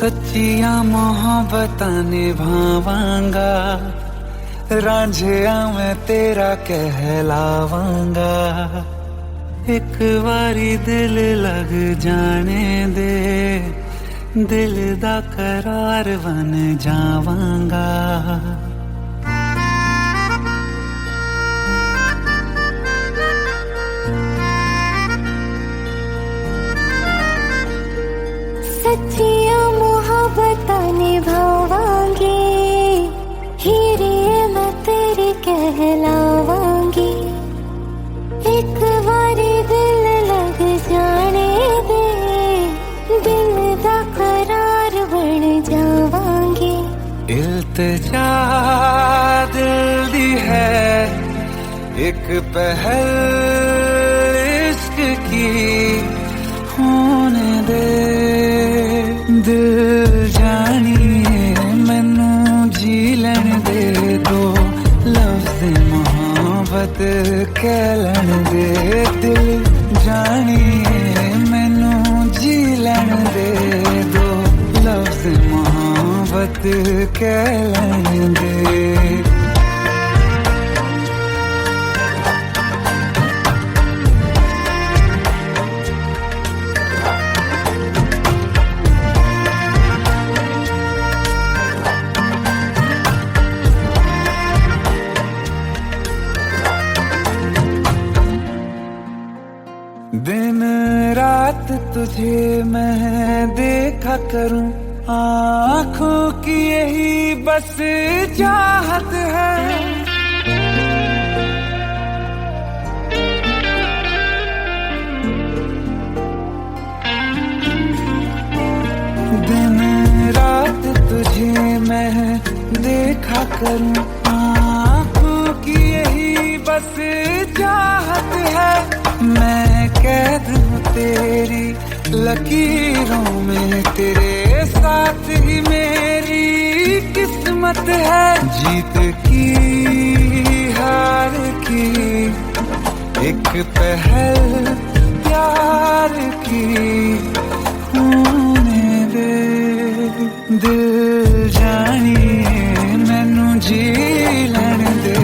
सच्चिया मोहब्बतां निभावांगा, रांझिया मैं तेरा कहलावांगा। एक बारी दिल लग जाने दे, दिल दा करार बन जावांगा। सच्चिया मोहब्बतां निभावांगी, हीरे मैं तेरी कहलावांगी। एक बारी दिल लग जाने दे, दिल दा करार बन जावांगी। इल्तिजा दिल दी है एक पहल इश्क की, होने दे दिल जानिए मैनू जी लैन दे दो, लफ्ज़ मोहब्बत कह लैन दे। दिल जानिए मैनू जी लैन दे दो, लफ्ज़ मोहब्बत कह लैन दे। दिन रात तुझे मैं देखा करूं, आँखों की यही बस चाहत है। दिन रात तुझे मैं देखा करूं, आँखों की यही बस चाहत है। मैं कैद हूँ तेरी लकीरों में, तेरे साथ ही मेरी किस्मत है। जीत की हार की एक पहल प्यार की, होने दे दिल जानिए मैनू जी लैन दे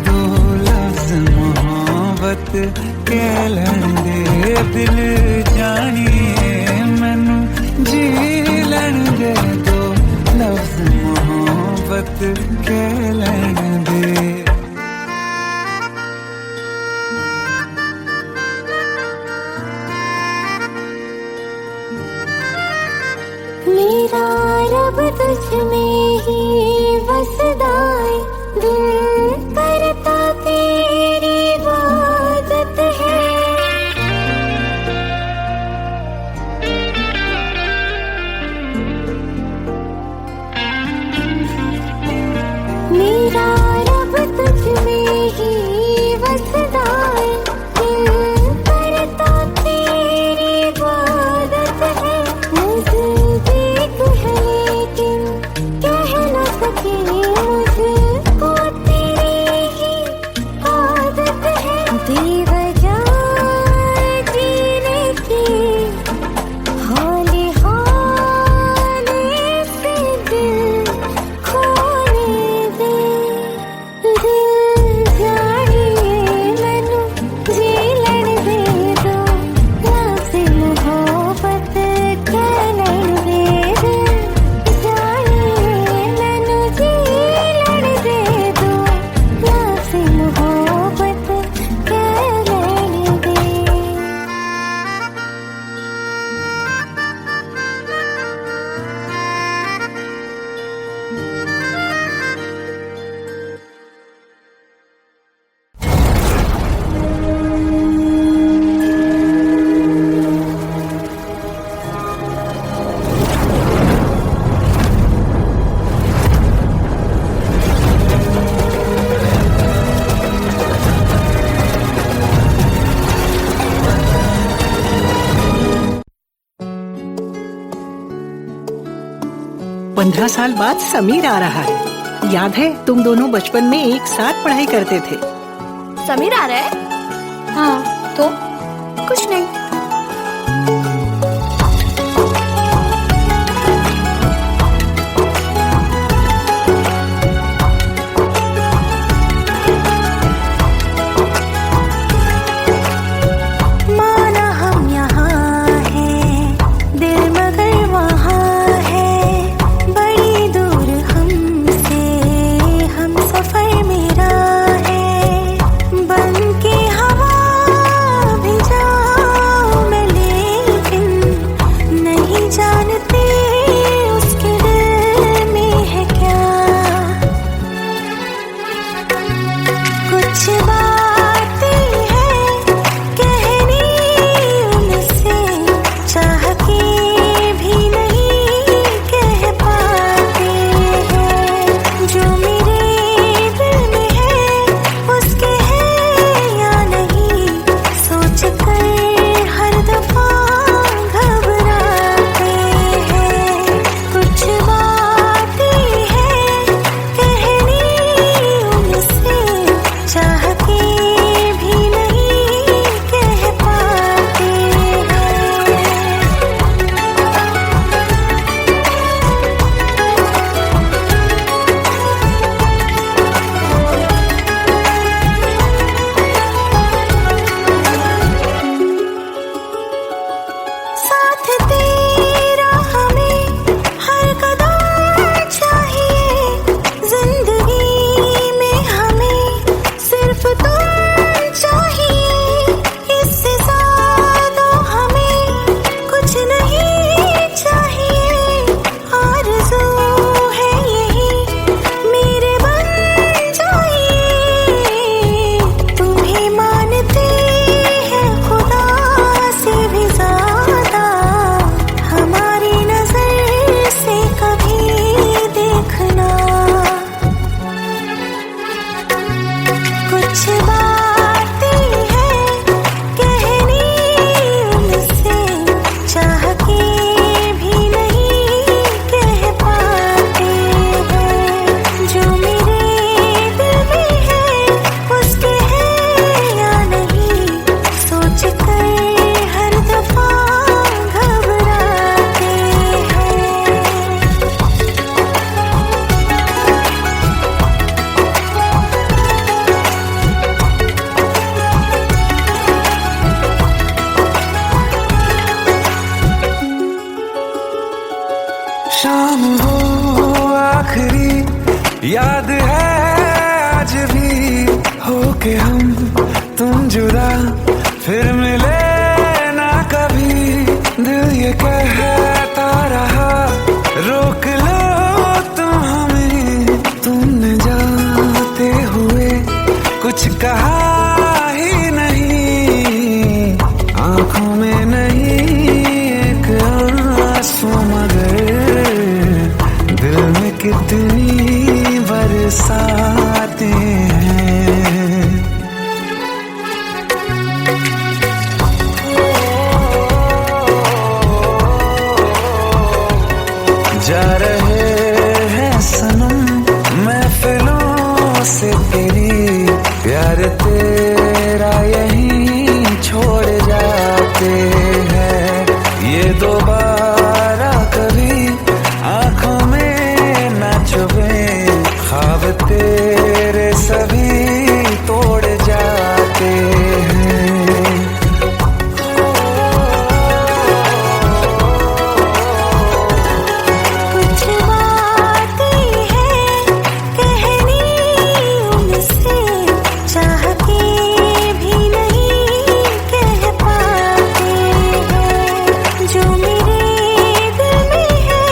दो, लफ्ज़ मोहब्बत कह लैन दे। दिल जानिए मैनू जी लैन दे दो, लफ्ज़ मोहब्बत कह लैन दे। मेरा रब तुझ में ही बसदा है, दिल करता तेरी इबादत है। मेरा रब तुझ में ही बसदा है, दिल करता तेरी इबादत है। नज़दीक है लेकिन कह न सके, मुझको तेरी ही आदत है। बेवजह जीने की हौले हौले से दिल खोने दे। दिल जानिए मैनू जी लैन दे दो, लफ्ज़ मोहब्बत कह लैन दे। दिल जानिए मैनू जी लैन दे दो, लफ्ज़ मोहब्बत कह लैन दे। पंद्रह साल बाद समीर आ रहा है। याद है तुम दोनों बचपन में एक साथ पढ़ाई करते थे। समीर आ रहा है? हाँ तो कुछ नहीं। जुदा फिर मिले ना कभी, दिल ये कहता रहा रोक लो तुम हमें, तुमने जाते हुए कुछ कहा ही नहीं, आंखों में नहीं एक आंसू मगर दिल में कितनी बरसाते हैं। जा रहे हैं सनम महफिलों से तेरी, प्यार तेरा यहीं छोड़ जाते हैं, ये दोबारा कभी आंखों में ना चुभे, ख्वाब तेरे सभी तोड़ जाते हैं। कुछ बातें हैं कहनी उनसे, चाह के भी नहीं कह पाते हैं, जो मेरे दिल में है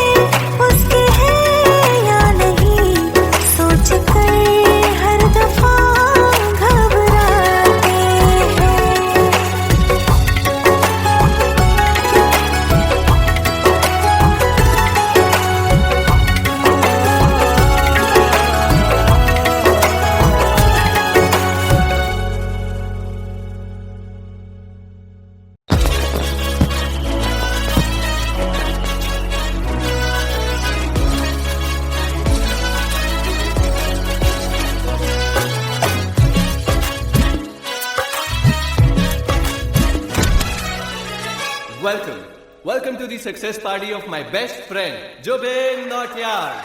उसके है या नहीं, सोच कर हर दफा घबराते हैं। Welcome to the success party of my best friend, Jobin Nautiyal.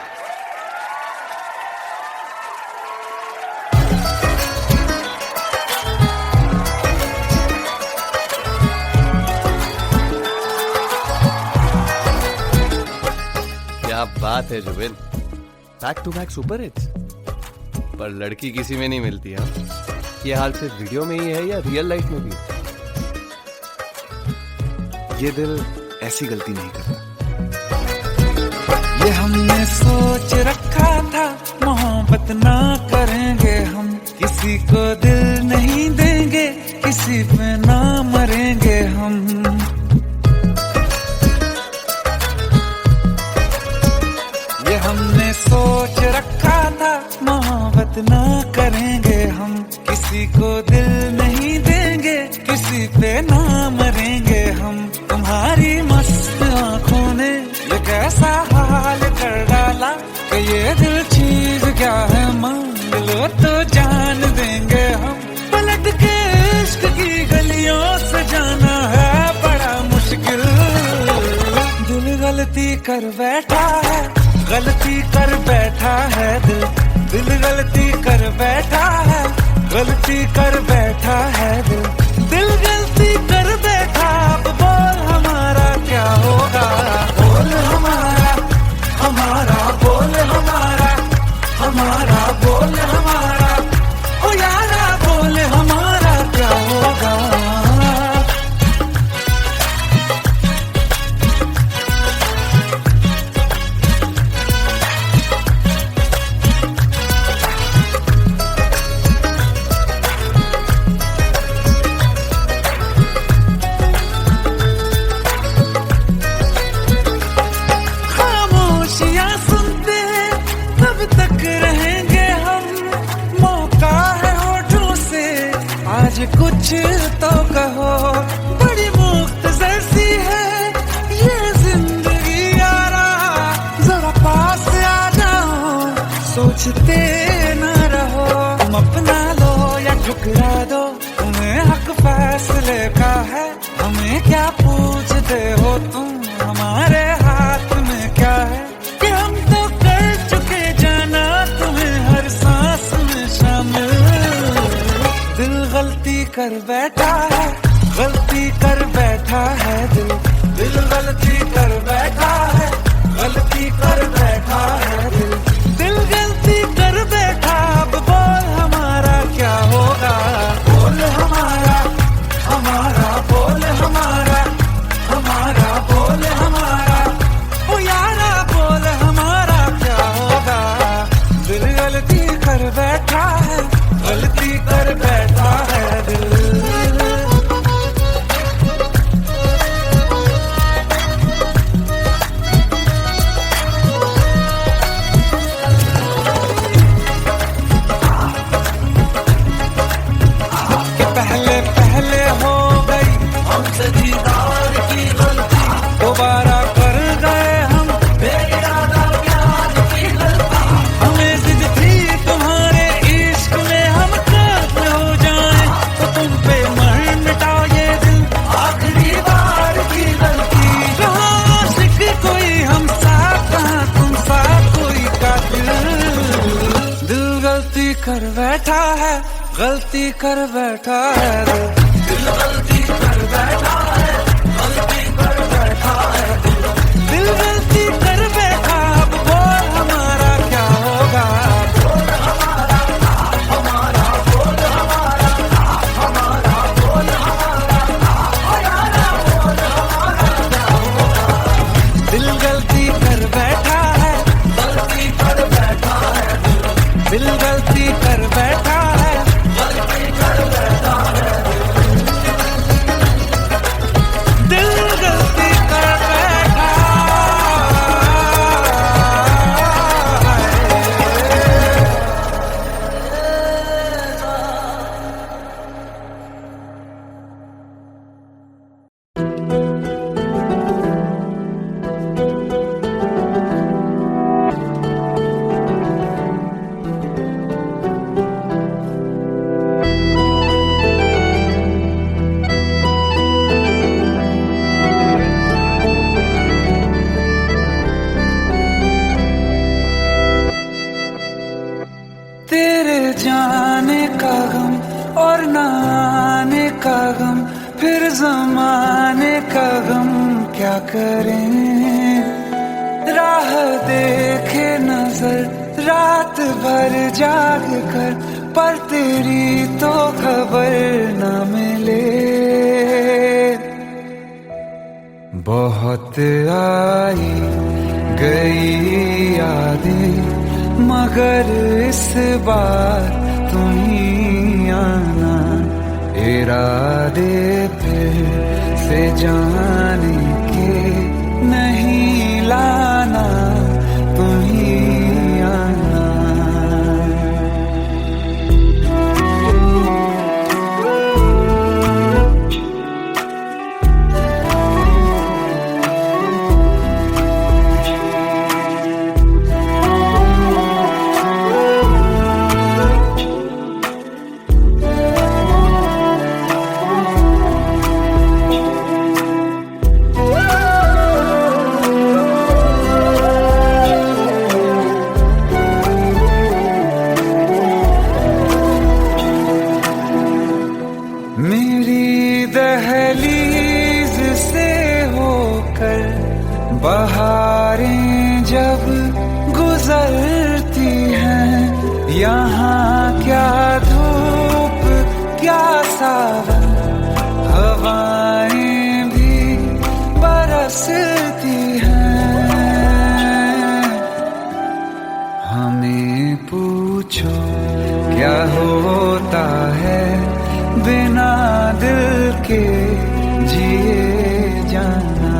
क्या बात है Zubin, back to back super hits. पर लड़की किसी में नहीं मिलती है। ये हाल सिर्फ वीडियो में ही है या रियल लाइफ में भी? ये दिल ऐसी गलती नहीं करता। ये हमने सोच रखा था मोहब्बत ना करेंगे हम, किसी को दिल नहीं देंगे, किसी पे ना मरेंगे हम। ये हमने सोच रखा था मोहब्बत ना करेंगे हम, किसी को दिल नहीं देंगे, किसी पे ना मरेंगे हम। तुम्हारी मस्त आंखों ने ये कैसा हाल कर डाला कि ये दिल चीज क्या है, मांग लो तो जान देंगे हम। पलट के इश्क की गलियों से जाना है बड़ा मुश्किल, दिल गलती कर बैठा है, गलती कर बैठा है दिल, दिल गलती कर बैठा है, गलती कर बैठा है दिल, दिल गलती कर बैठा। अब बोल हमारा क्या होगा, बोल हमारा, हमारा बोल हमारा, हमारा बोल हमारा, ओ यारा बोल हमारा क्या होगा। खामोशियां सुनते तब तक रहेंगे हम, मौका है होठों से आज कुछ तो कहो। बड़ी मुख्तसर सी है ये जिंदगी यारा, जरा पास आ जाओ, सोचते न रहो। तुम अपना लो या ठुकरा दो, तुम्हें हक फैसले का है, हमें क्या पूछते हो तुम, हमारे हाथ में क्या है कि हम तो कर चुके जाना तुम्हें हर सांस में शामिल। दिल गलती कर बैठा है, गलती कर बैठा है दिल, दिल गलती कर बैठा है, गलती कर बैठा है दिल, दिल गलती कर बैठा। अब बोल हमारा क्या होगा, बोल हमारा, बैठा है, गलती कर बैठा है दिल गलती कर बैठा है, गलती कर बैठा है दिल गलती कर बैठा। अब बोल हमारा क्या होगा, बोल हमारा हमारा बोल हमारा हमारा बोल हमारा बोल हमारा क्या होगा। दिल गलती कर बैठा है, गलती कर बैठा है दिल गलती कर बैठा है, गलती कर बैठा है दिल गलती कर बैठा है। तेरे जाने का गम और न आने का गम, फिर जमाने का गम क्या करें। राह देखे नजर रात भर जाग कर, पर तेरी तो खबर न मिले। बहुत आई गई यादें मगर इस बार तुम ही आना, इरादे फिर से जाने के नहीं लाना, तुम ही आना। मेरी दहलीज से होकर बहारें जब गुजरती हैं, यहाँ क्या धूप क्या सावन, हवाएं भी बरसती हैं। हमें पूछो क्या होता है बिना दिल के जिए जाना।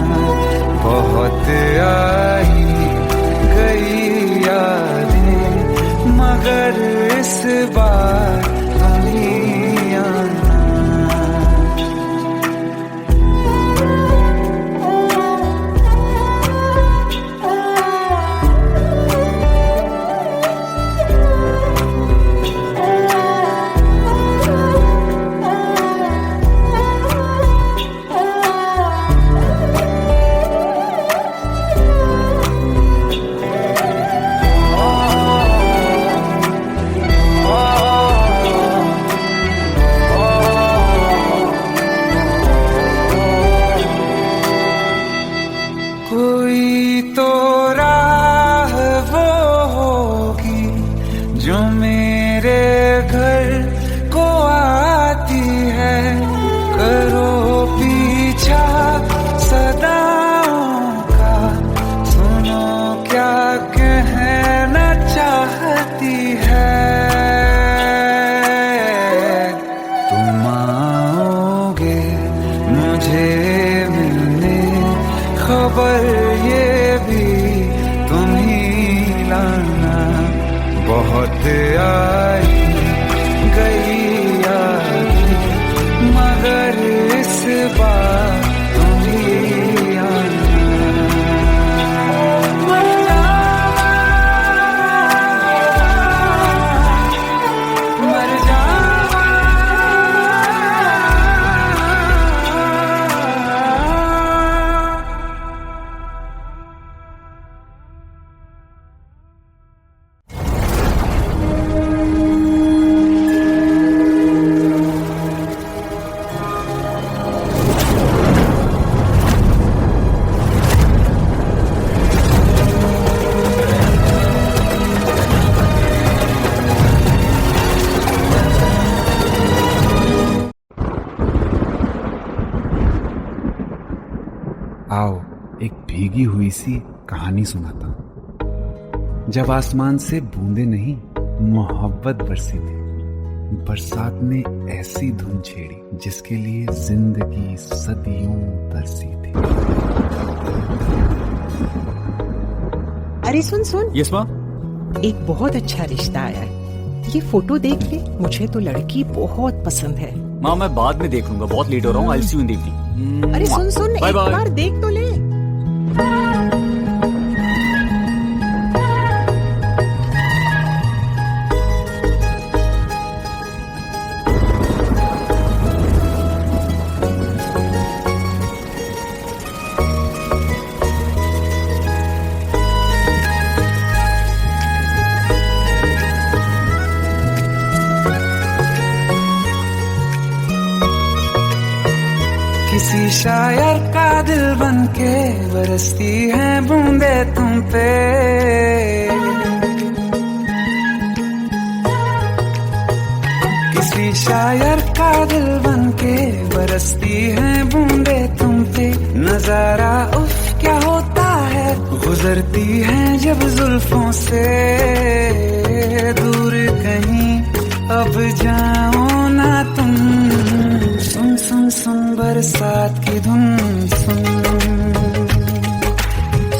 बहुत आई गई यादें मगर इस बार तुम ही आना। कोई तो राह वो होगी जो मेरे घर को आती है, करो पीछा सदाओं का, सुनो क्या कहना चाहती है। तुम आओगे मुझे मिलने, खबर ये भी तुम ही लाना। बहुत आई गई यादें मगर इस बार तुम ही आना। मर जावा, मर जावा। आओ एक भीगी हुई सी कहानी सुनाता हूं। जब आसमान से बूंदे नहीं मोहब्बत बरसी थी, बरसात ने ऐसी धुन छेड़ी जिसके लिए जिंदगी सदियों तरसी थी। अरे सुन सुन, यस माँ। एक बहुत अच्छा रिश्ता आया है, ये फोटो देख ले। मुझे तो लड़की बहुत पसंद है। माँ मैं बाद में देख लूंगा, बहुत लेट हो रहा हूँ। आई सी यू इन द इवनिंग। अरे सुन सुन, बाय एक बाय। बार देख तो ले। किसी शायर का दिल बनके बरसती है बूंदे तुम पे। किसी शायर का दिल बनके बरसती है बूंदे तुम पे। नजारा उफ क्या होता है, गुजरती है जब जुल्फों से। दूर कहीं अब जाओ ना तुम, सुन सुन सुन बरसात की धुन। सुन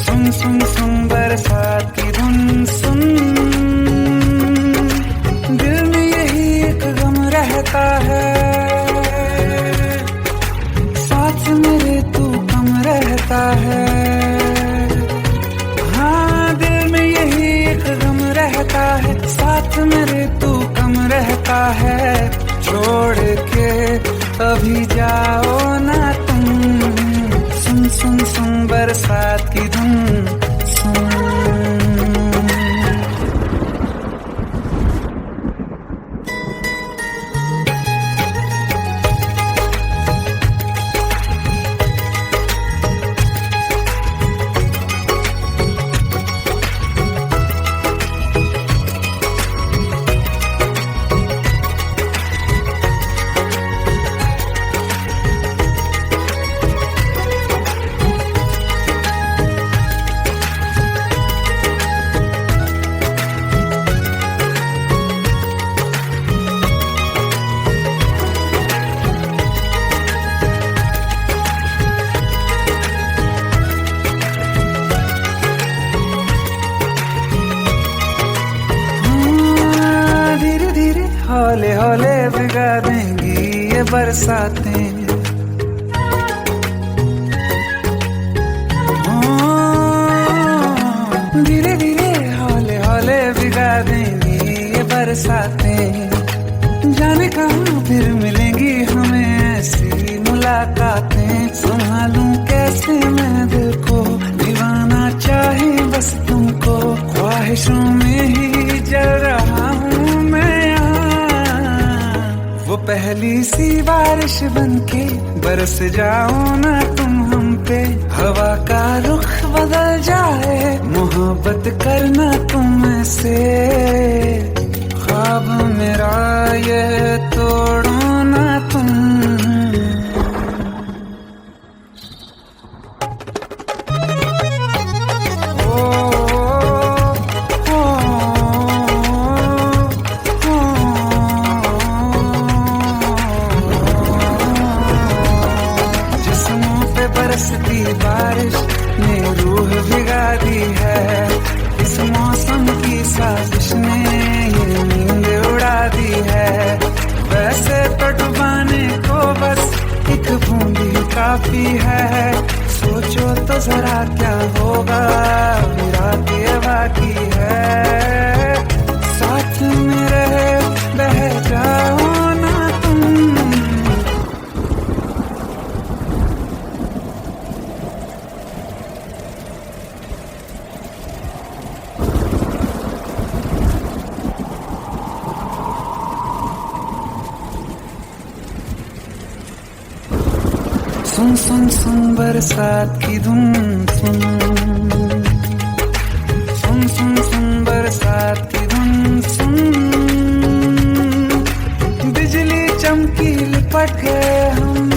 सुन सुन सुन बरसात की धुन। सुन दिल में यही एक गम रहता है, साथ मेरे तू कम रहता है। हाँ दिल में यही एक गम रहता है, साथ मेरे तू कम रहता है। छोड़ के अभी जाओ ना तुम, सुन सुन सुन बरसात की धुन। सुन हौले हौले भिगा देंगी ये बरसातें। धीरे धीरे हौले हौले भिगा देंगी ये बरसातें। जाने कहाँ फिर मिलेंगी हमें ऐसी मुलाकातें। संभालूं कैसे मैं दिल को, दीवाना चाहे बस तुमको। ख्वाहिशों में ही जल रहा हूँ मैं यहाँ। वो पहली सी बारिश बनके बरस जाओ ना तुम हम पे। हवा का रुख बदल जाए, मोहब्बत करना तुम से। ख्वाब मेरा ये तोड़ो ना तुम। बरसती बारिश ने रूह भिगा दी है। इस मौसम की साजिश ने ये नींद उड़ा दी है। वैसे तो डुबाने को बस एक बूंद ही काफी है। सोचो तो जरा क्या होगा, रात ये बाकी है। साथ में रहे बह जाओ ना तुम। सुन सुन सुन बरसात की धुन। सुन सुन सुन सुन बरसात की धुन। सुन बिजली चमकी लिपट गए हम,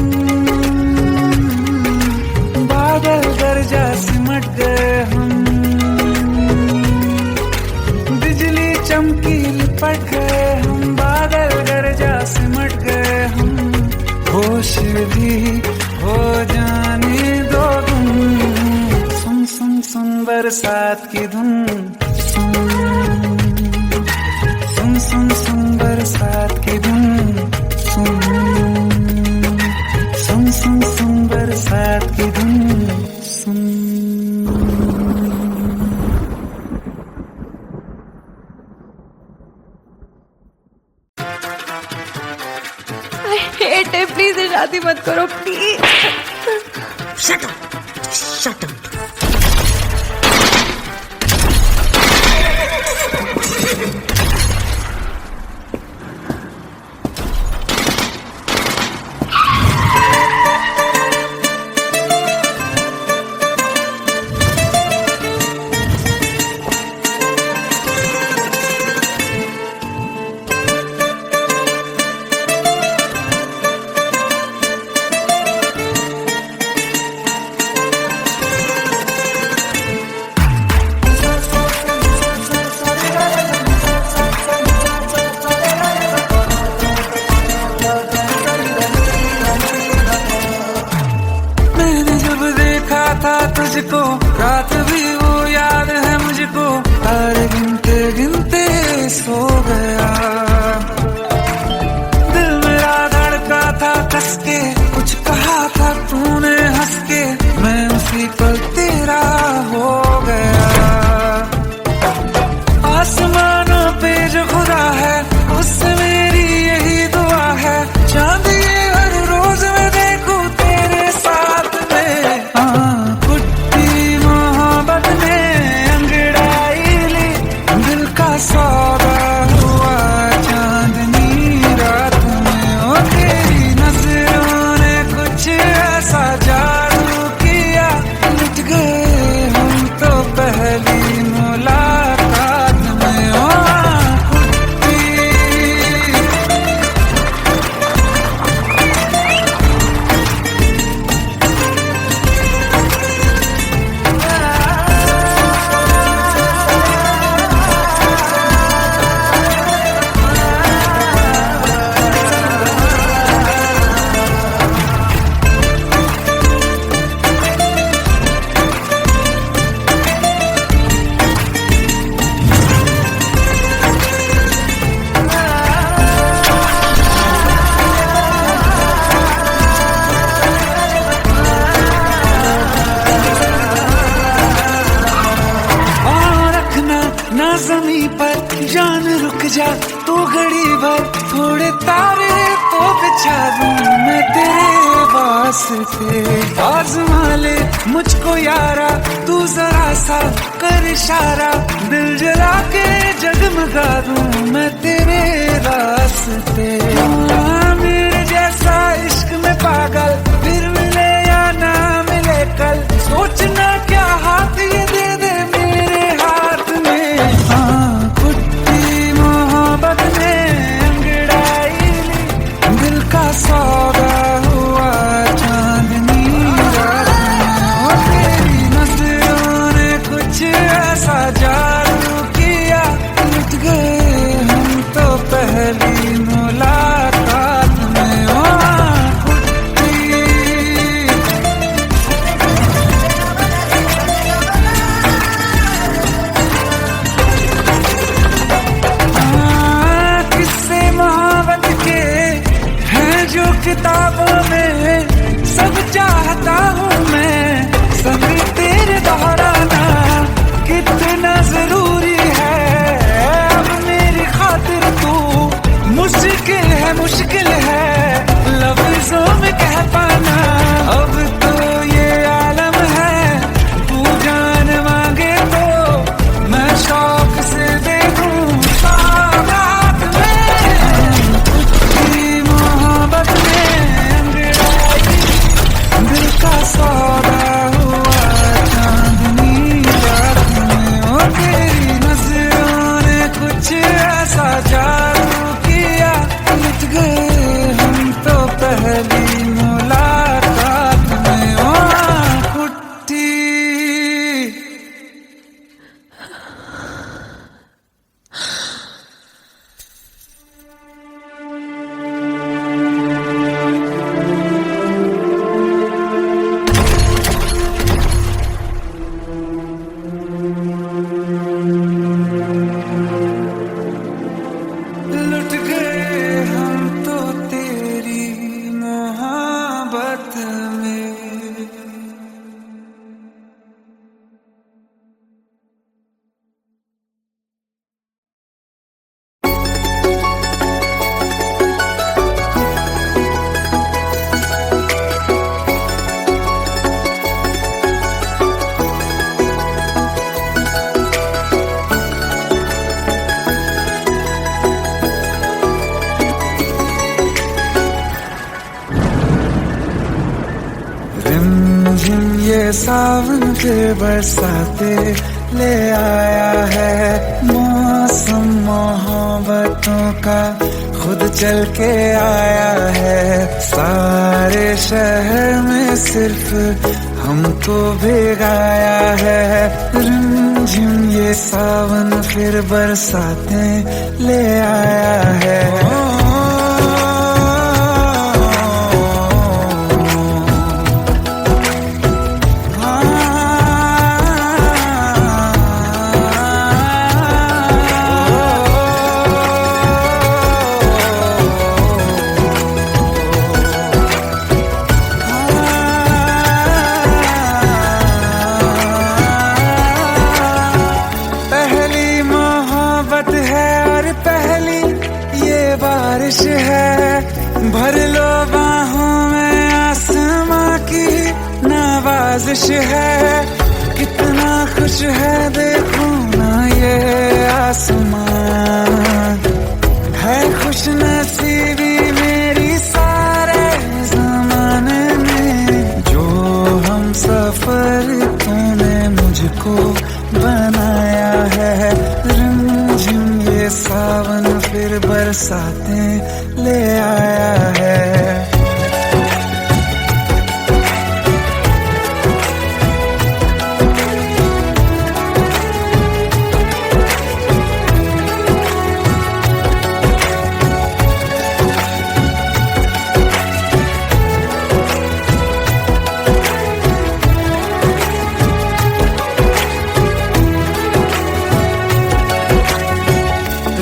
बादल बरसात की धुन, सुन सुन सुन बरसात की धुन, सुन सुन सुन सुन बरसात की धुन, सुन। हेट है, प्लीज शादी मत करो please. Shut up! Shut up! तुझको रात भी वो याद है मुझको, तारे गिनते गिनते सो गया। दिल मेरा धड़का था कस के, कुछ कहा था तूने हंस के, मैं उसी पल तेरा हो गया। आसमानों पे जो खुदा है उससे मेरी यही दुआ है, चांद ये हर रोज मैं देखूं तेरे साथ में। सौदा हुआ चांदनी रात में, ओ तेरी नजरों ने कुछ ऐसा जादू किया, लुट गए हम तो पहली मुलाकात में। ओ ज़मीं पर जान रुक जा तू घड़ी भर, थोड़े तारे तो बिछा दूं मैं तेरे वास्ते। आज़मा ले मुझको यारा तू जरा सा कर इशारा, दिल जला के जगमगा दूं मैं तेरे रास्ते। मेरे जैसा इश्क में पागल फिर मिले या ना मिले कल, सोचना क्या हाथ ये दे दे मेरे हाथ में। कुट्टी मोहब्बत ने अंगड़ाई ली, दिल का सौदा हुआ चांदनी रात में। तेरी नजरों ने कुछ ऐसा जादू किया, लुट गए हम तो पहली मुलाकात में। कुट्टी ये सावन फिर बरसाते ले आया है। मौसम मोहब्बतों का खुद चल के आया है। सारे शहर में सिर्फ हमको भिगाया है। रिमझिम ये सावन फिर बरसाते ले आया है। बारिश है भर लो बाहों में, आसमां की नवाजिश है। कितना खुश है देखो ना ये आसमान, है खुश नसीबी मेरी सारे जमाने में। जो हम सफर तूने मुझको बनाया है। रिमझिम ये सावन फिर बरसाते ले आया है।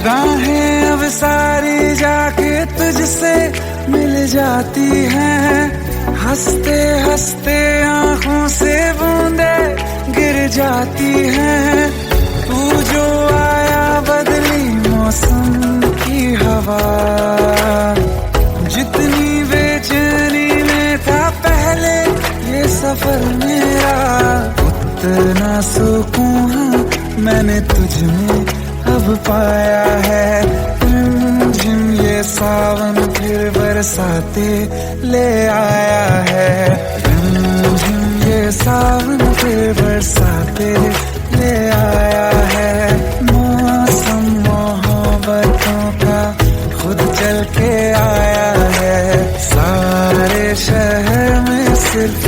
राहें अब सारी जाके तुझसे मिल जाती हैं। हंसते हंसते आंखों से बूंदे गिर जाती हैं। तू जो आया बदली मौसम की हवा, जितनी बेचैनी में था पहले ये सफर मेरा, उतना सुकून मैंने तुझ में अब पाया है। रिमझिम ये सावन फिर बरसाते ले आया है। रिमझिम ये सावन फिर बरसाते ले आया है। मौसम मोहब्बतों का खुद चल के आया है। सारे शहर में सिर्फ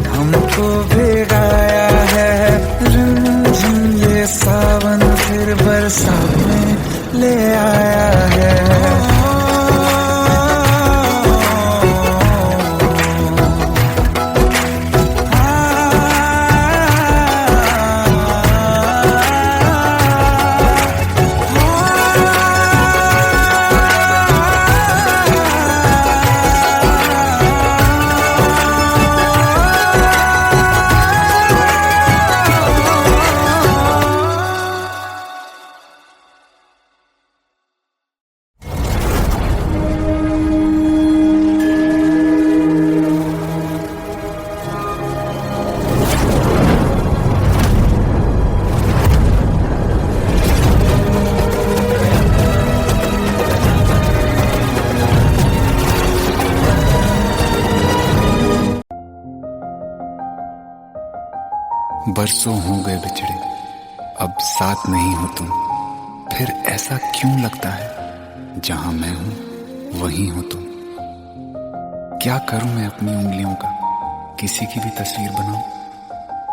हमको भिगाया है। रिमझिम ये सावन फिर बरसाते ले आया है। बरसों हो गए बिछड़े, अब साथ नहीं हो तुम। फिर ऐसा क्यों लगता है जहां मैं हूं वहीं हो तुम। क्या करूं मैं अपनी उंगलियों का, किसी की भी तस्वीर बनाऊं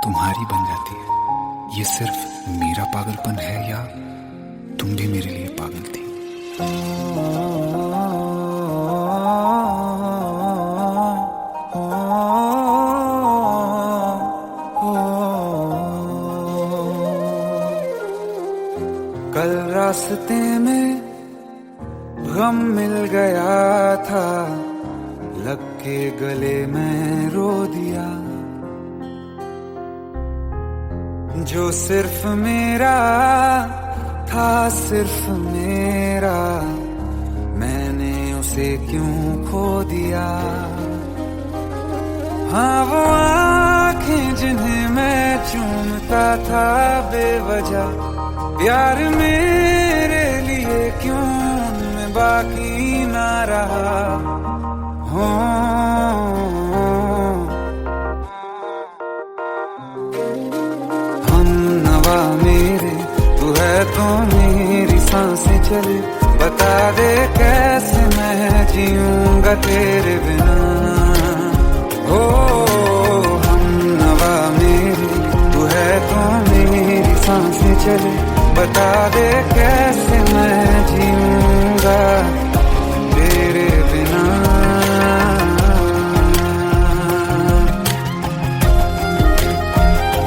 तुम्हारी बन जाती है। ये सिर्फ मेरा पागलपन है या तुम भी मेरे लिए पागल थी। कल रास्ते में गम मिल गया था, लग के गले में रो दिया। जो सिर्फ मेरा था, सिर्फ मेरा, मैंने उसे क्यों खो दिया। हाँ वो आँखें जिन्हें मैं चूमता था बेवजह, प्यार मेरे लिए क्यों उनमें बाकी ना रहा हो। नवा मेरे तू है तो मेरी सांसें चले, बता दे कैसे मैं जीऊंगा तेरे बिना। हो हम नवा मेरे तू है तो मेरी सांसें चले, बता दे कैसे मैं जीऊंगा तेरे बिना।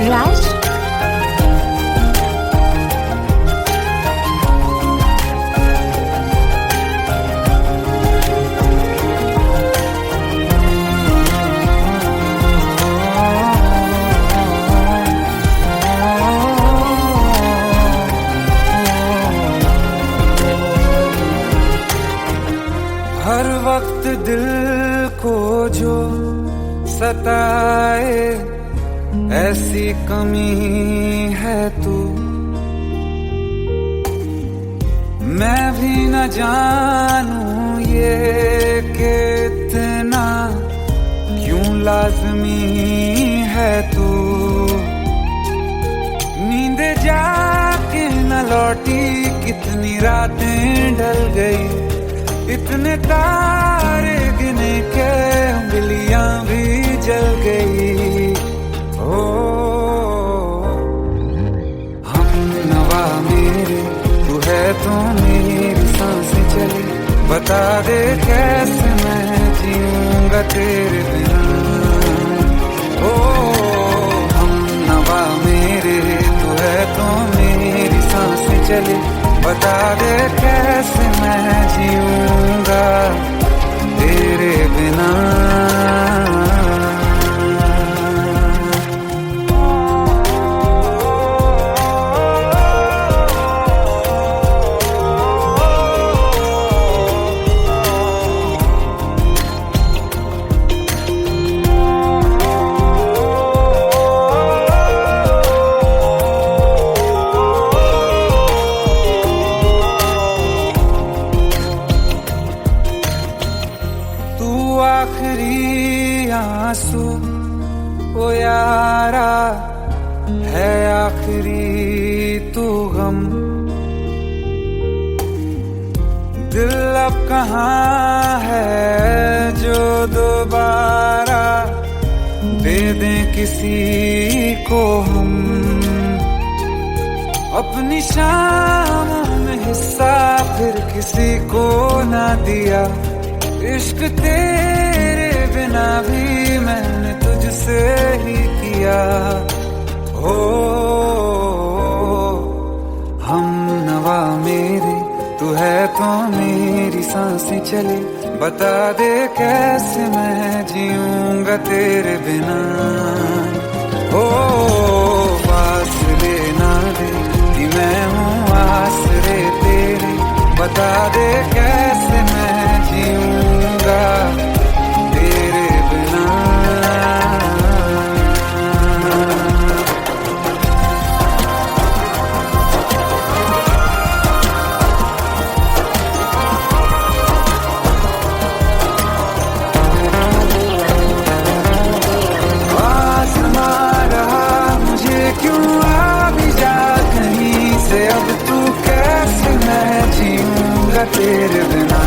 राज, हर वक्त दिल को जो सताए ऐसी कमी है तू, मैं भी न जानूं ये कि इतना क्यों लाज़मी है तू। नींद जाके न लौटी कितनी रातें ढल गई, इतने तारे गिने के उंगलियां भी जल गई। ओ हम नवा मेरे तू है तो मेरी सांसें चली, बता दे कैसे मैं जीऊंगा तेरे बिना। ओ हम नवा मेरे तू है तो मेरी सांसें चली, बता दे कैसे मैं जीऊंगा तेरे बिना। आखिरी आंसू ओ यारा है, आखिरी तू गम। दिल अब कहाँ है जो दोबारा दे दें किसी को हम। अपनी शामों में हिस्सा फिर किसी को ना दिया, इश्क तेरे बिना भी मैंने तुझसे ही किया। हो हम नवा मेरे तू है तो मेरी सांसें चले, बता दे कैसे मैं जीऊंगा तेरे बिना। हो फासले ना दे कि मैं हूँ आसरे तेरे, बता दे कैसे मैं जीऊंगा तेरे बिना। आसमां रहा मुझे क्यों आ भी जा कहीं से, अब तू कैसे मैं जीऊंगा तेरे बिना।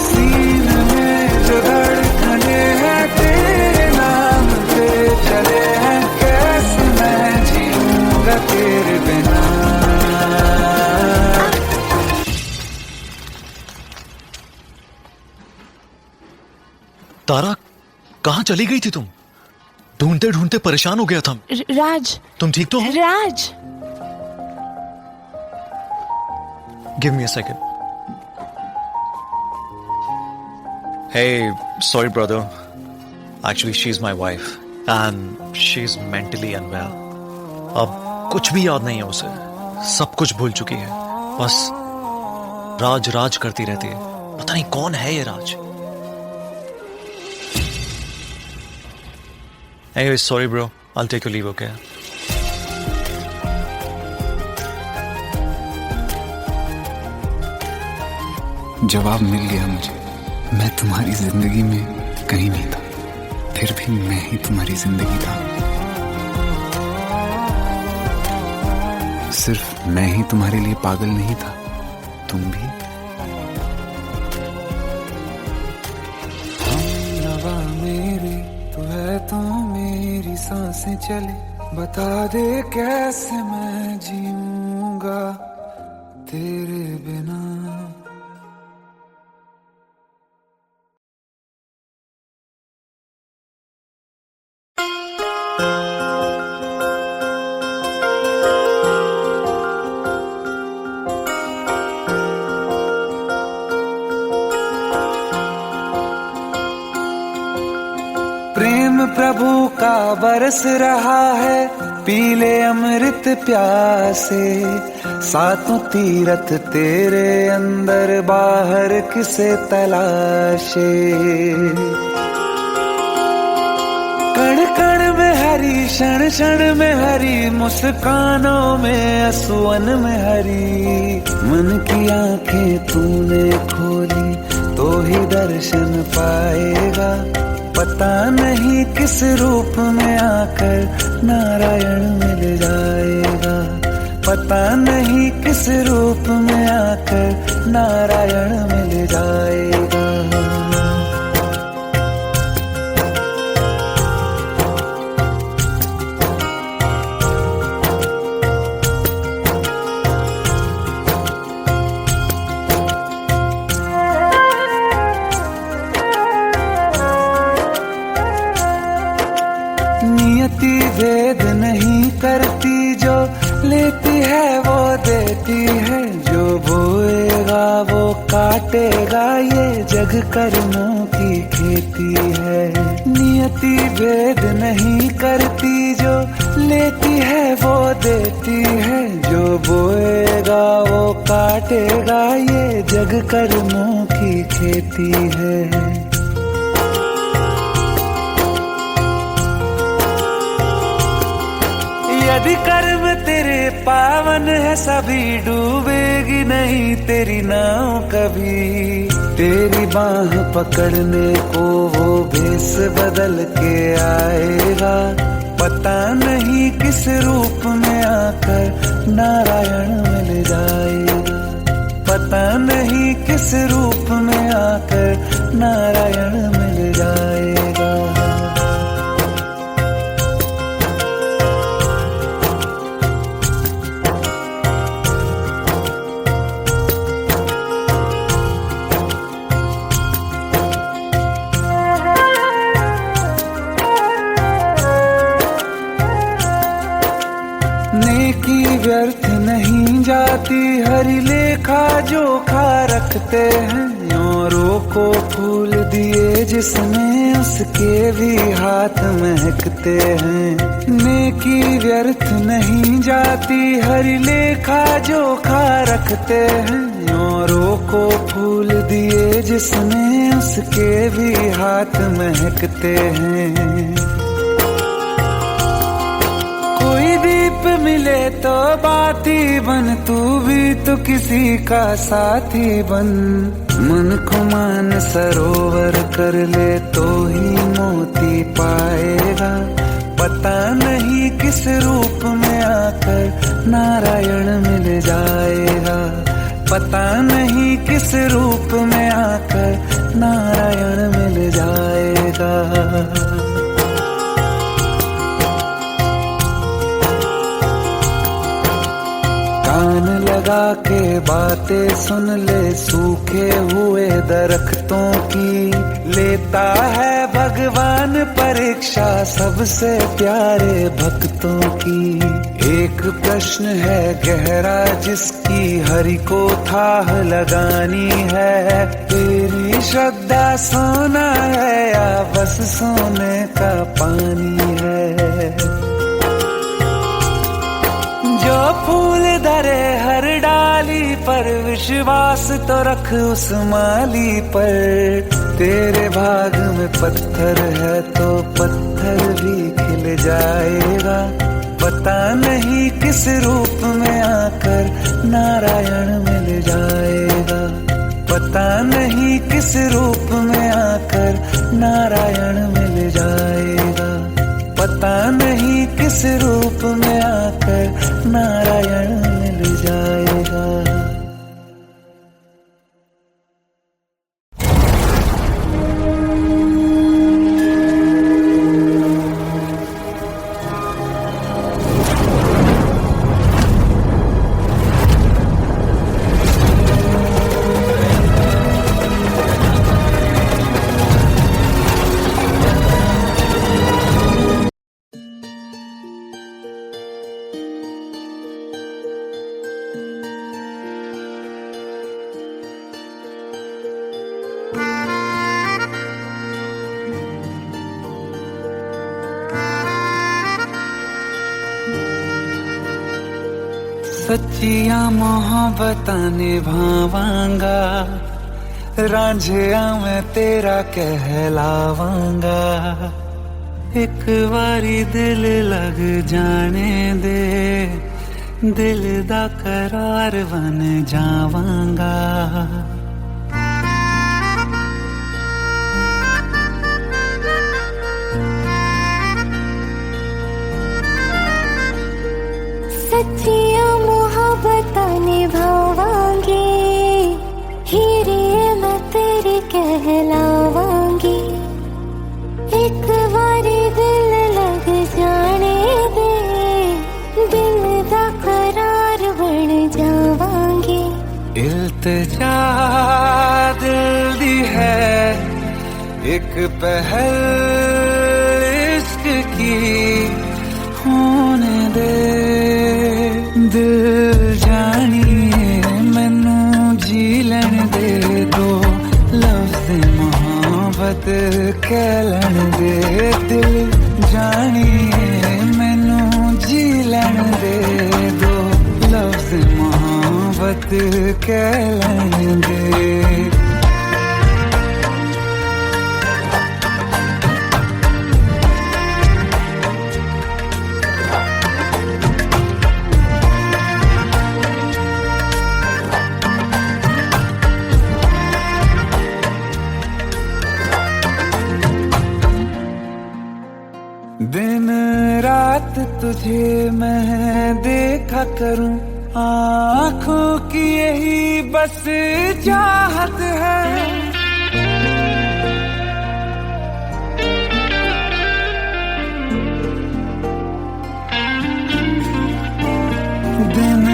सीने में जो धड़कने हैं तेरे नाम पे चले हैं, कैसे मैं जीऊंगा तेरे बिना। तारा, कहाँ चली गई थी तुम? ढूंढते ढूंढते परेशान हो गया था। राज, तुम ठीक तो हो? राज, Give me a second. Hey, sorry brother. Actually, she's my wife and she's mentally unwell. अब कुछ भी याद नहीं है उसे, सब कुछ भूल चुकी है, बस राज राज करती रहती है। पता नहीं कौन है ये राज। Anyway, sorry bro. I'll take your leave, okay? जवाब मिल गया मुझे। मैं तुम्हारी जिंदगी में कहीं नहीं था, फिर भी मैं ही तुम्हारी जिंदगी था। सिर्फ मैं ही तुम्हारे लिए पागल नहीं था, तुम भी। हमनवा मेरी तू है तो मेरी सांसें चले, बता दे कैसे मैं जीऊंगा तेरे बिना। प्रेम प्रभु का बरस रहा है, पीले अमृत प्यासे, सातों तीरथ तेरे अंदर बाहर किसे तलाशे। कण कण में हरी, क्षण क्षण में हरी, मुस्कानों में असुवन में हरी। मन की आंखें तूने खोली तो ही दर्शन पाएगा, पता नहीं किस रूप में आकर नारायण मिल जाएगा। पता नहीं किस रूप में आकर नारायण मिल जाएगा। नियति भेद नहीं करती, जो लेती है वो देती है, जो बोएगा वो काटेगा, ये जग कर्मों की खेती है। नियति भेद नहीं करती, जो लेती है वो देती है, जो बोएगा वो काटेगा, ये जग कर्मों की खेती है। यदि कर्म तेरे पावन है, सभी डूबेगी नहीं तेरी नाव कभी। तेरी बाह पकड़ने को वो भेष बदल के आएगा, पता नहीं किस रूप में आकर नारायण मिल जाएगा। पता नहीं किस रूप में आकर नारायण मिल जाएगा। नेकी व्यर्थ नहीं जाती, हरि लेखा जोखा रखते हैं। औरों को फूल दिए जिसने, उसके भी हाथ महकते हैं। नेकी व्यर्थ नहीं जाती, हरि लेखा जोखा रखते हैं। औरों को फूल दिए जिसने, उसके भी हाथ महकते हैं। कोई दीप मिले तो बाती बन, तू भी तो किसी का साथी बन। मन को मान सरोवर कर ले तो ही मोती पाएगा, पता नहीं किस रूप में आकर नारायण मिल जाएगा। पता नहीं किस रूप में आकर नारायण मिल जाएगा। कान लगा के बातें सुन ले सूखे हुए दरख्तों की, लेता है भगवान परीक्षा सबसे प्यारे भक्तों की। एक प्रश्न है गहरा जिसकी हरि को थाह लगानी है, तेरी श्रद्धा सोना है या बस सोने का पानी है। जो फूल धरे हर डाली पर, विश्वास तो रख उस माली पर। तेरे भाग में पत्थर है तो पत्थर भी खिल जाएगा, पता नहीं किस रूप में आकर नारायण मिल जाएगा। पता नहीं किस रूप में आकर नारायण मिल जाएगा। पता नहीं किस रूप में आकर नारायण सच्चिया मोहब्बतां निभावांगा, रांझिया मैं तेरा कहलावांगा। एक बारी दिल लग जाने दे, दिल दा करार बन जावांगा। सच्चिया मोहब्बतां निभावांगी, हीरे मैं तेरी कहलावांगी। एक बारी दिल लग जाने दे, दिल दा करार बन जावांगी। इल्तिजा दिल दी है एक पहल इश्क की, होने दे दिल जानिए मैनू जी लैन दे दो, लफ्ज़ मोहब्बत कह लैन दे। दिल जानिए मैनू जी लैन दे दो, लफ्ज़ मोहब्बत कह लैन दे। दिन रात तुझे मैं देखा करूं, आँखों की यही बस चाहत है। दिन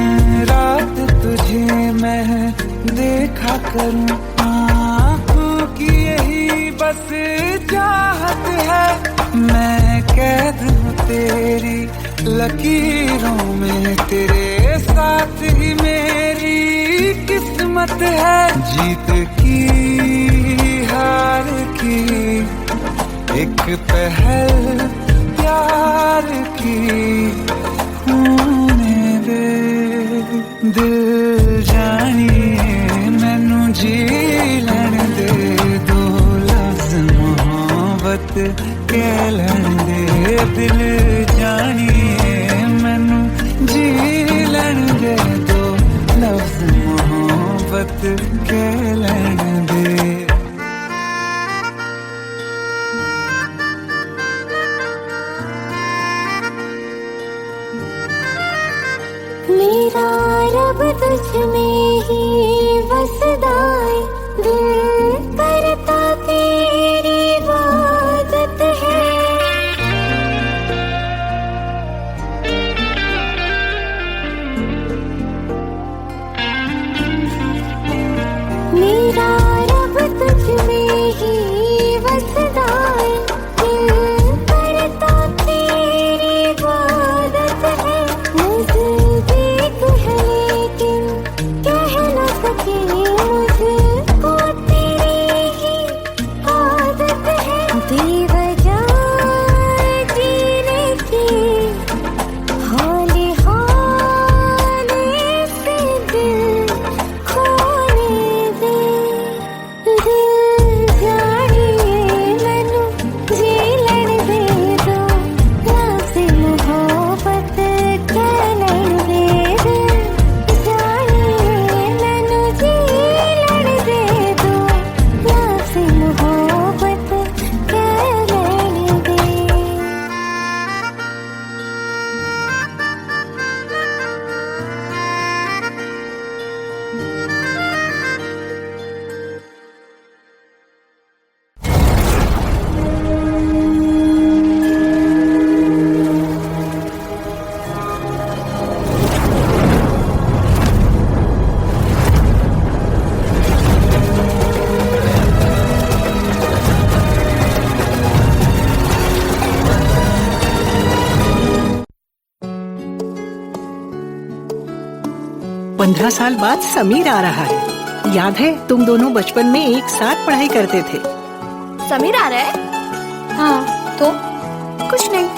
रात तुझे मैं देखा करूं, आँखों की यही बस चाहत है। मैं कैद हूँ तेरी लकीरों में, तेरे साथ ही मेरी किस्मत है। जीत की हार की एक पहल प्यार की, होने दे दिल जानिए मैनू जी लैन दे दो, लफ्ज़ मोहब्बत कह लैन दे। दिल जानिए मैनू जी लैन दे दो, लफ्ज़ मोहब्बत कह लैन दे। मेरा रब तुझ में ही बसदा है, दिल करता तेरी इबादत है। मेरा रब तुझ में ही बसदा है, दिल करता तेरी इबादत है। नज़दीक है लेकिन कह न सके, मुझको तेरी ही आदत है। बेवजह जीने की हाले हाले से दिल खोने दे। दिल जानिए मैनू जी लैन दे दो, लफ्ज़ मोहब्बत कह लैन दे। दिल जानिए मैनू जी लैन दे दो, लफ्ज़ मोहब्बत कह लैन दे। पंद्रह साल बाद समीर आ रहा है। याद है तुम दोनों बचपन में एक साथ पढ़ाई करते थे। समीर आ रहा है? हाँ तो कुछ नहीं।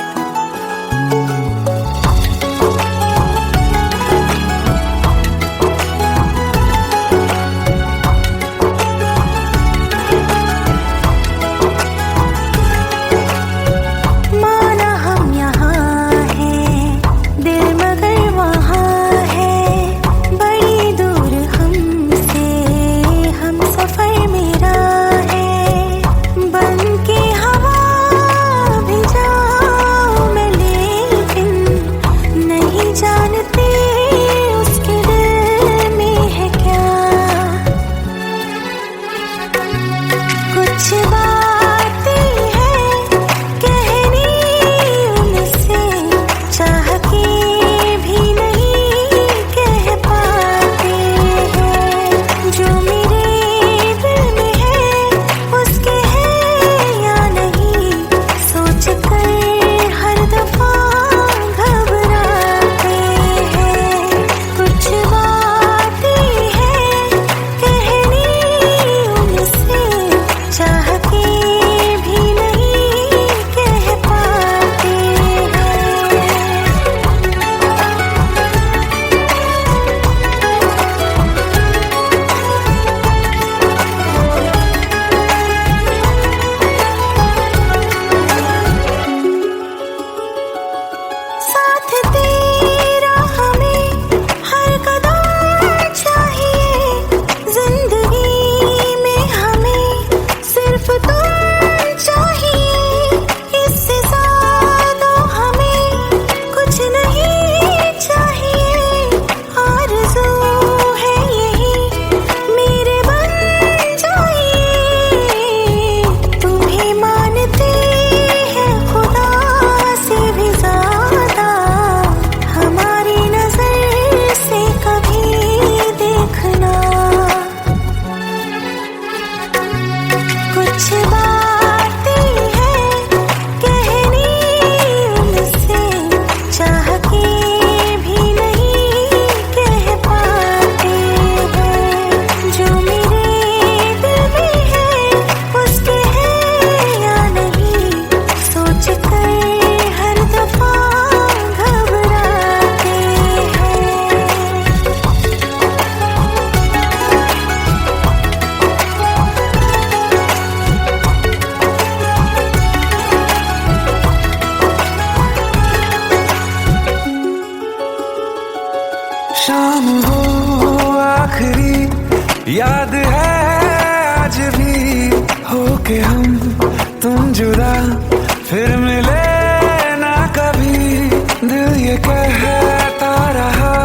कहता रहा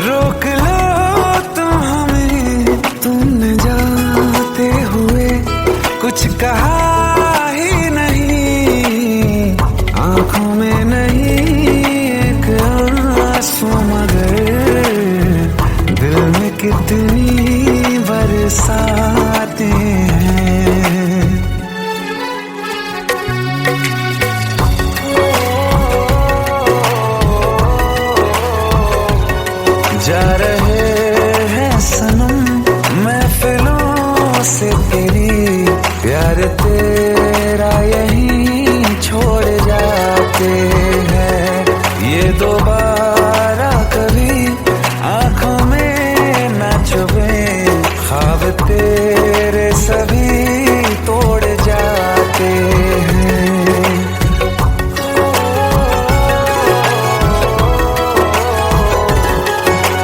रोक लो तुम हमें, तुमने जाते हुए कुछ कहा ही नहीं, आंखों में नहीं एक आंसू मगर दिल में कितनी बरसाते हैं। जा रहे हैं सनम महफिलों से तेरी, प्यार तेरा यहीं छोड़ जाते हैं। ये दोबारा कभी आंखों में न चुभे, ख्वाब तेरे सभी तोड़ जाते हैं।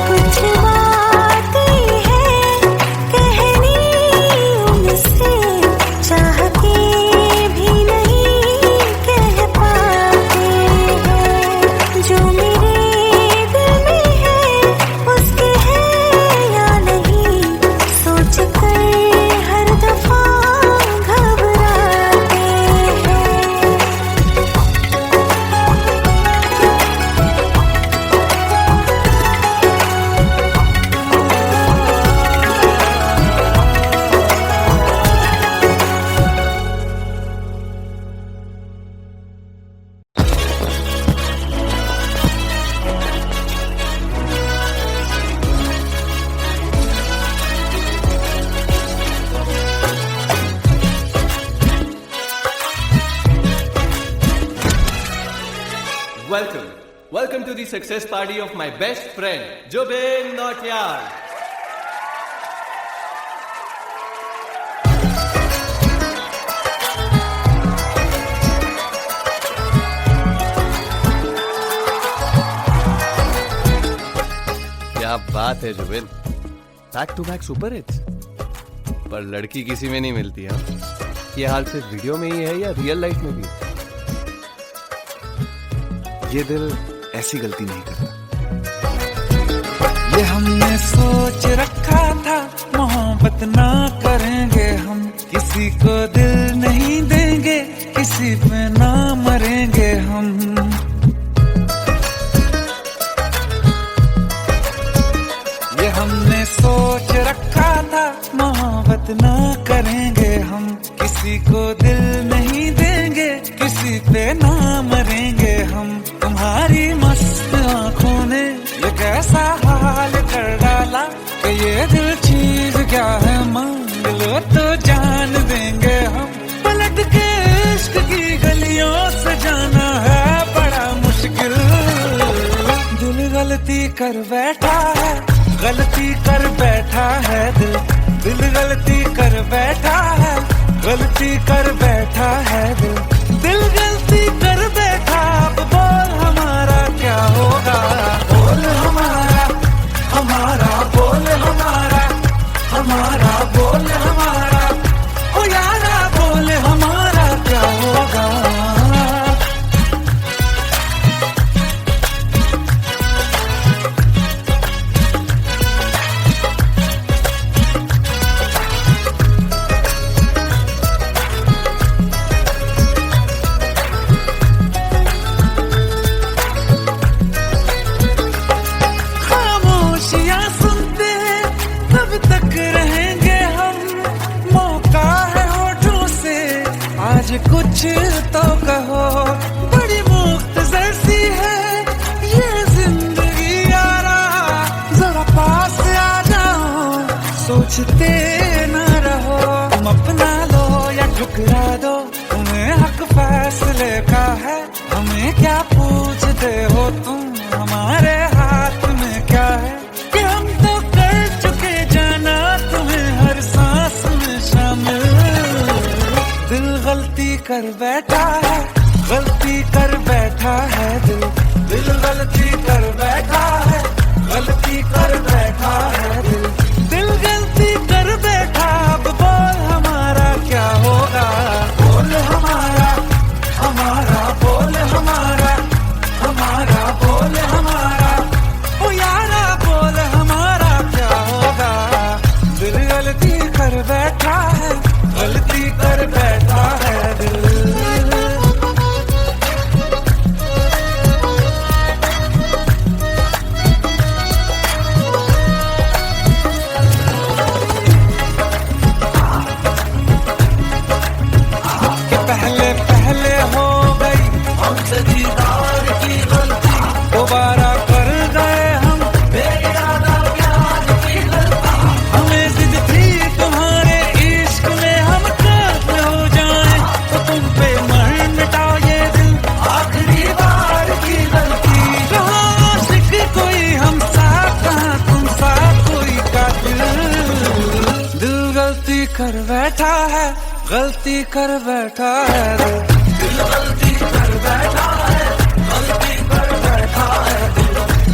कुछ बातें हैं कहनी उनसे, चाह के भी नहीं कह पाते हैं। जो मेरे दिल में है उसके है या नहीं, सोच कर हर दफा घबराते हैं। Welcome to the success party of my best friend, Jubin Nautiyal. क्या बात है Zubin, back to back super hits. पर लड़की किसी में नहीं मिलती है। ये हाल सिर्फ वीडियो में ही है या रियल लाइफ में भी? ये दिल ऐसी गलती नहीं करता। ये हमने सोच रखा था मोहब्बत ना करेंगे हम, किसी को दिल नहीं देंगे, किसी पे ना मरेंगे हम। ये हमने सोच रखा था मोहब्बत ना करेंगे हम, किसी को दिल नहीं देंगे, किसी पे ना मरेंगे हम। तुम्हारी मस्त आंखों ने ये कैसा हाल कर डाला कि ये दिल चीज क्या है मांग लो तो जान देंगे हम। पलट के इश्क की गलियों से जाना है बड़ा मुश्किल, दिल गलती कर बैठा है, गलती कर बैठा है दिल, दिल गलती कर बैठा है, गलती कर बैठा है दिल, दिल गलती कर बैठा। अब बोल हमारा क्या होगा, बोल हमारा, हमारा बोल हमारा, हमारा बोल हमारा, ओ यारा बोल हमारा क्या होगा। कुछ तो कहो, बड़ी मुख्तसर सी है ये जिंदगी यारा, जरा पास आ जाओ, सोचते न रहो। तुम अपना लो या ठुकरा दो, तुम्हें हक फैसले का है, हमें क्या पूछते हो तुम, हमारे हाथ में क्या है कि हम तो कर चुके जाना तुम्हें हर सांस में शामिल। दिल गलती कर बैठा है, गलती कर बैठा है दिल, दिल गलती कर बैठा है, गलती कर बैठा है दिल, दिल गलती कर बैठा। अब बोल हमारा क्या होगा, बोल हमारा, हमारा बोल हमारा, हमारा बोल गलती कर बैठा है दिल गलती कर बैठा है, गलती कर बैठा है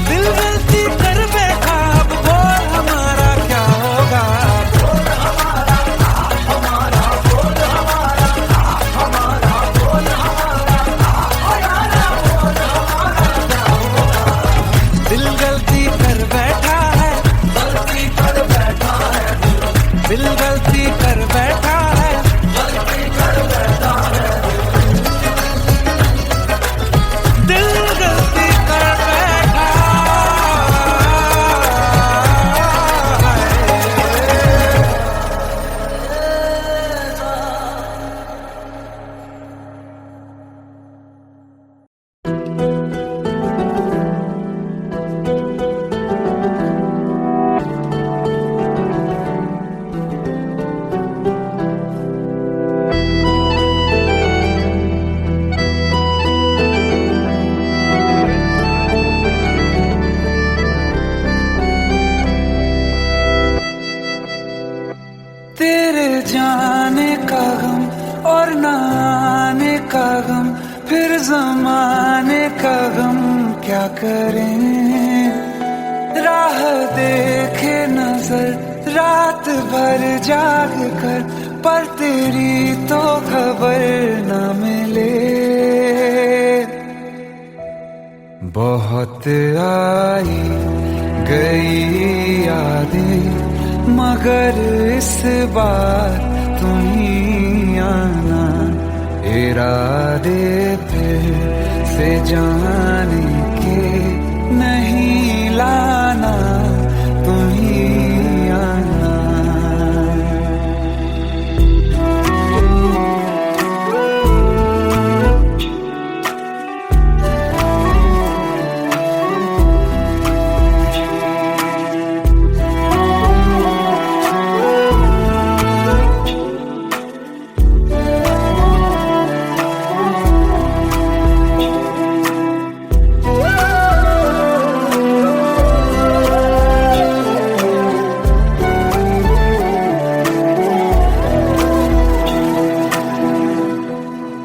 दिल गलती कर बैठा। अब बोल हमारा क्या होगा, बोल हमारा हमारा बोल हमारा हमारा बोल हमारा बोल हमारा क्या होगा। दिल गलती कर बैठा है, गलती कर बैठा है दिल गलती कर बैठा है, गलती कर बैठा है दिल गलती कर बैठा है। तेरे जाने का गम और न आने का गम, फिर जमाने का गम क्या करें। राह देखे नजर रात भर जाग कर, पर तेरी तो खबर न मिले। बहुत आई गई यादें मगर इस बार तुम ही आना, इरादे फिर से जाने के नहीं लाना, तुम ही आना।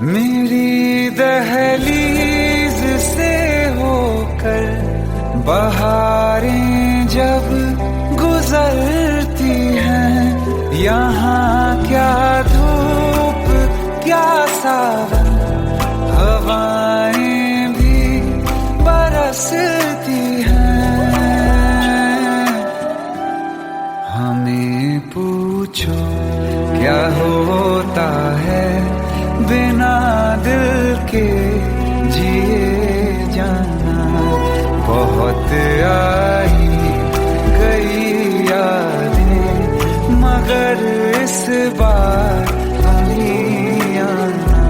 मेरी दहलीज से होकर बहारें जब गुजरती हैं, यहाँ क्या धूप क्या सावन, हवाएं भी बरसती हैं। हमें पूछो क्या होता है बिना दिल के जिए जाना। बहुत आई गई यादें मगर इस बार तुम ही आना।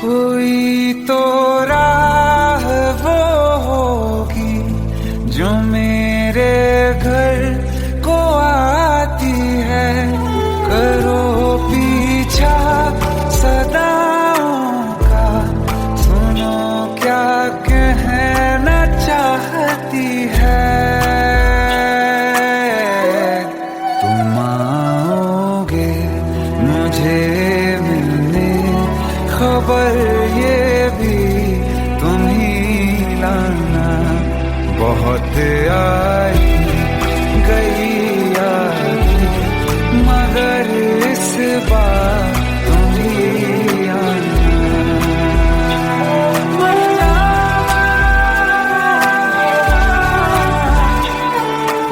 कोई तो राह वो होगी जो मेरे घर को आती है, करो पीछा सदाओं का, सुनो क्या कहना चाहती है। तुम आओगे मुझे मिलने, खबर ये भी तुम ही लाना। बहुत आई गई यादें मगर इस बार तुम ही आना। मर जावा,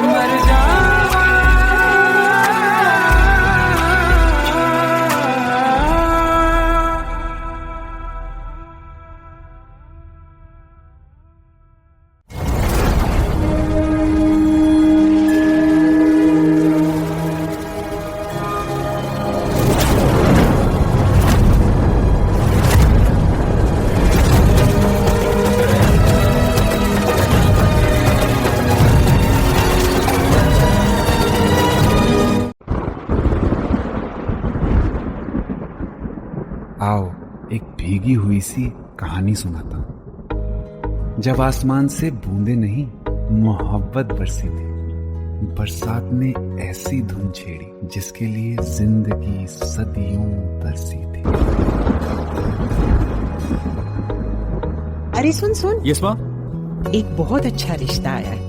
मर जावा। आओ एक भीगी हुई सी कहानी सुनाता हूं। जब आसमान से बूंदे नहीं मोहब्बत बरसी थी, बरसात ने ऐसी धुन छेड़ी जिसके लिए जिंदगी सदियों तरसी थी। अरे सुन सुन, यस माँ। एक बहुत अच्छा रिश्ता आया है,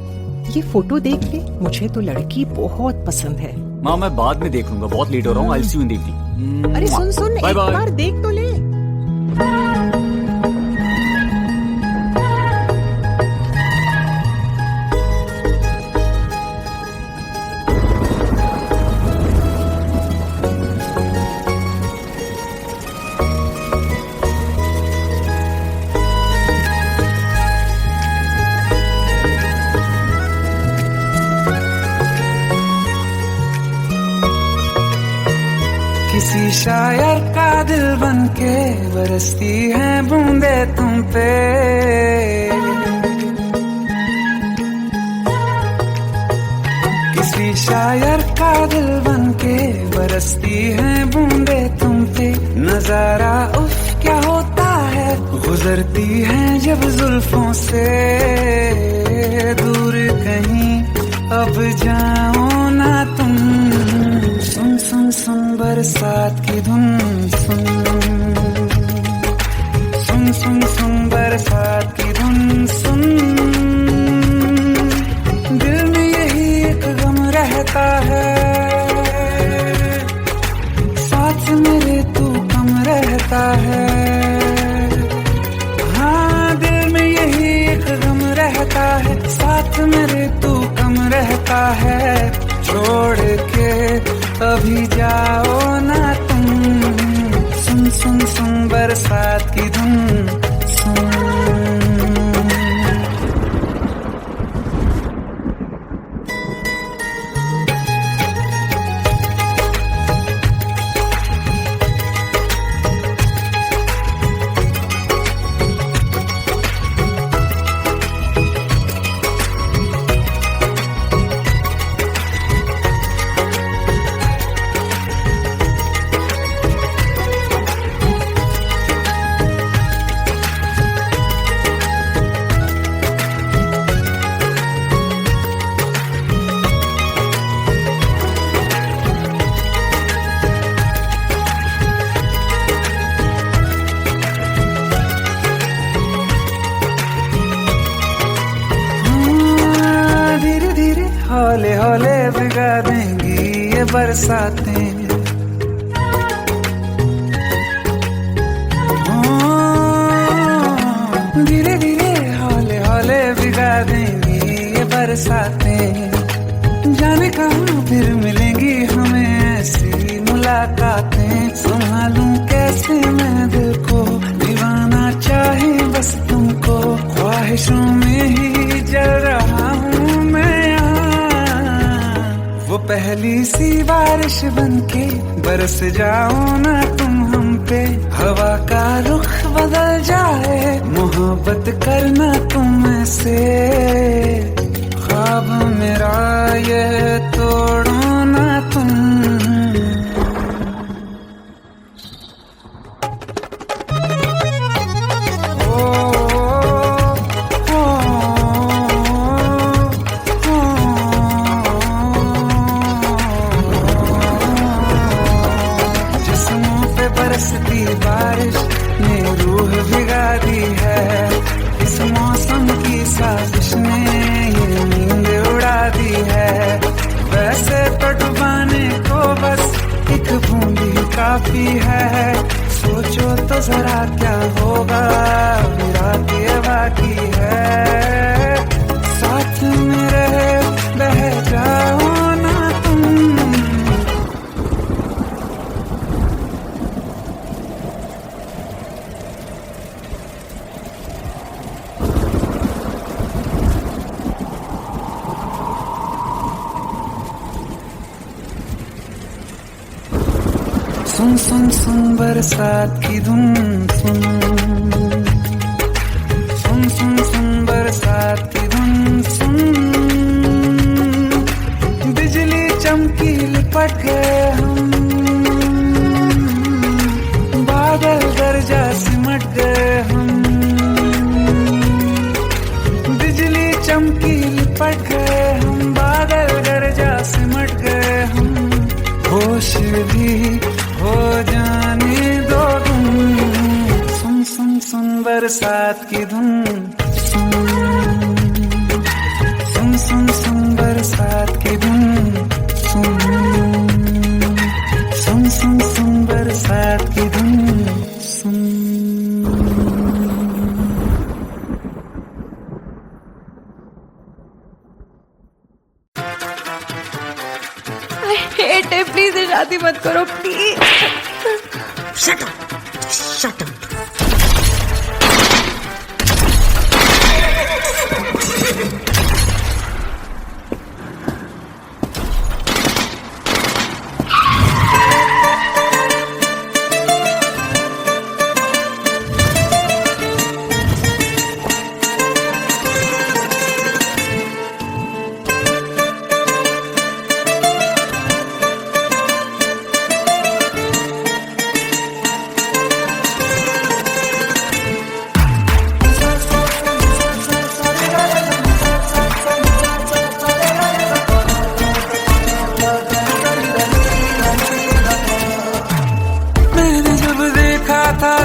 ये फोटो देख ले। मुझे तो लड़की बहुत पसंद है। माँ मैं बाद में देख लूंगा, बहुत लेट हो रहा हूँ। आई सी यू इन द इवनिंग। अरे सुन सुन, बाय एक बाय। बार देख तो ले। किसी शायर का दिल बनके बरसती है बूंदे तुम पे। किसी शायर का दिल बनके बरसती है बूंदे तुम पे। नजारा उफ क्या होता है, गुजरती है जब जुल्फों से। दूर कहीं अब जाओ ना तुम, सुन सुन सुन बरसात की धुन। सुन सुन सुन सुन बरसात की धुन। सुन दिल में यही एक गम रहता है, साथ मेरे तू कम रहता है। हाँ दिल में यही एक गम रहता है, साथ मेरे तू कम रहता है। छोड़ के अभी जाओ ना तुम, सुन सुन सुन बरसात की धुन। सुन हौले हौले भिगा देंगी ये बरसातें। धीरे धीरे हौले हौले भिगा देंगी ये बरसातें। जाने कहाँ फिर मिलेंगी हमें ऐसी मुलाकातें। संभालूं कैसे मैं दिल को, दीवाना चाहे बस तुमको। ख्वाहिशों में ही जल रहा हूँ मैं यहाँ। वो पहली सी बारिश बनके बरस जाओ ना तुम हम पे। हवा का रुख बदल जाए, मोहब्बत करना तुम ऐसे। ख्वाब मेरा ये तोड़ो ना तुम। बरसती बारिश ने रूह भिगा दी है। इस मौसम की साजिश ने ये नींद उड़ा दी है। वैसे तो डुबाने को बस एक बूंद ही काफी है। सोचो तो जरा क्या होगा, रात ये बाकी है। साथ में रहे बह जाओ ना तुम। सुन सुन सुन बरसात की धुन। सुन सुन सुन सुन बरसात की धुन। सुन बिजली चमकी लिपट गए हम, बादल बरसात की धुन, सुन सुन सुन बरसात की धुन, सुन सुन सुन सुन बरसात की धुन, सुन। हेट है, प्लीज शादी मत करो please. Shut up, shut up.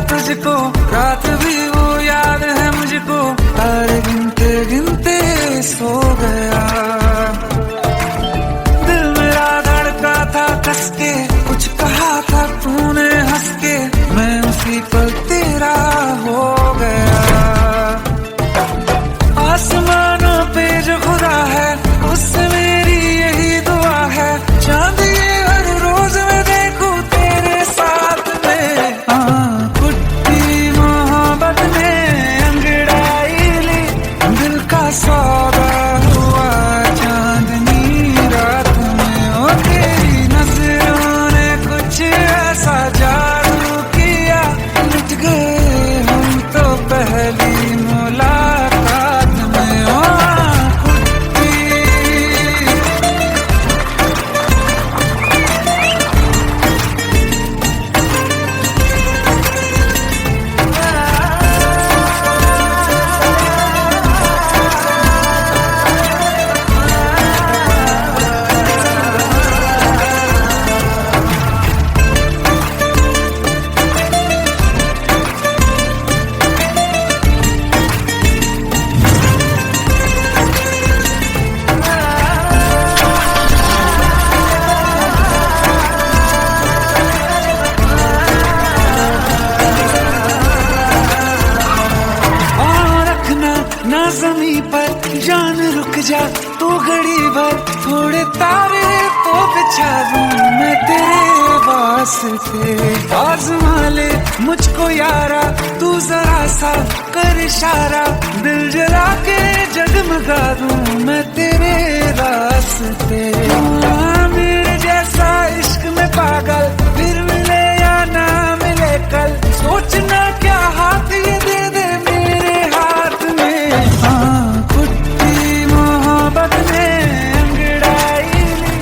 तुझको रात भी वो याद है मुझको, तारे गिनते गिनते सो गया। दिल मेरा धड़का था कस के, कुछ कहा था तूने हंस के, मैं उसी पल तेरा हो गया। आसमानों पे जो खुदा है उससे मेरी यही दुआ है, चांद ये हर रोज मैं देखूं तेरे साथ में। सौदा हुआ चांदनी रात में, ओ तेरी नजरों ने कुछ ऐसा जादू किया, लुट गए हम तो पहली मुलाकात में। ओ ना ज़मीं पर जान रुक जा तू घड़ी भर, थोड़े तारे तो बिछा दूं मैं तेरे वास्ते। आज़मा ले मुझको यारा तू जरा सा कर इशारा, दिल जला के जगमगा दूं मैं तेरे रास्ते। मेरे जैसा इश्क में पागल फिर मिले या ना मिले कल, सोचना क्या हाथ ये दे दे मेरे हाथ में। कुट्टी मोहब्बत ने अंगड़ाई ली,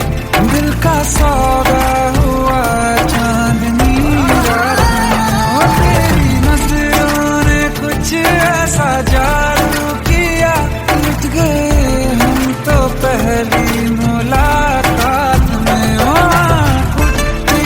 दिल का सौदा हुआ चांदनी रात में, और तेरी नजरों ने कुछ ऐसा जादू किया, लुट गए हम तो पहली मुलाकात में। कुट्टी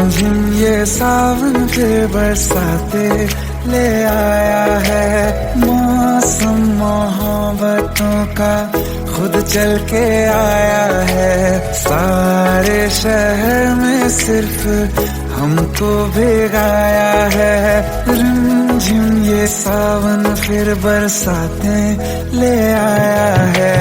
झिम ये सावन फिर बरसाते ले आया है। मौसम मोहब्बतों का खुद चल के आया है। सारे शहर में सिर्फ हमको भिगाया है। रिमझिम ये सावन फिर बरसाते ले आया है।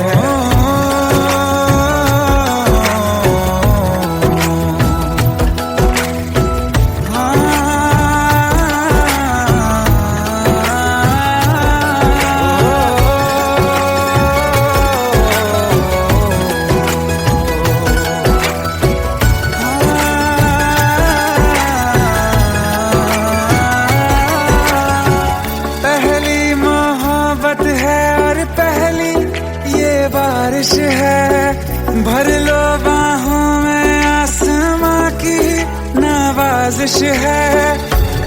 बारिश है भर लो बाहों में, आसमां की नवाजिश है।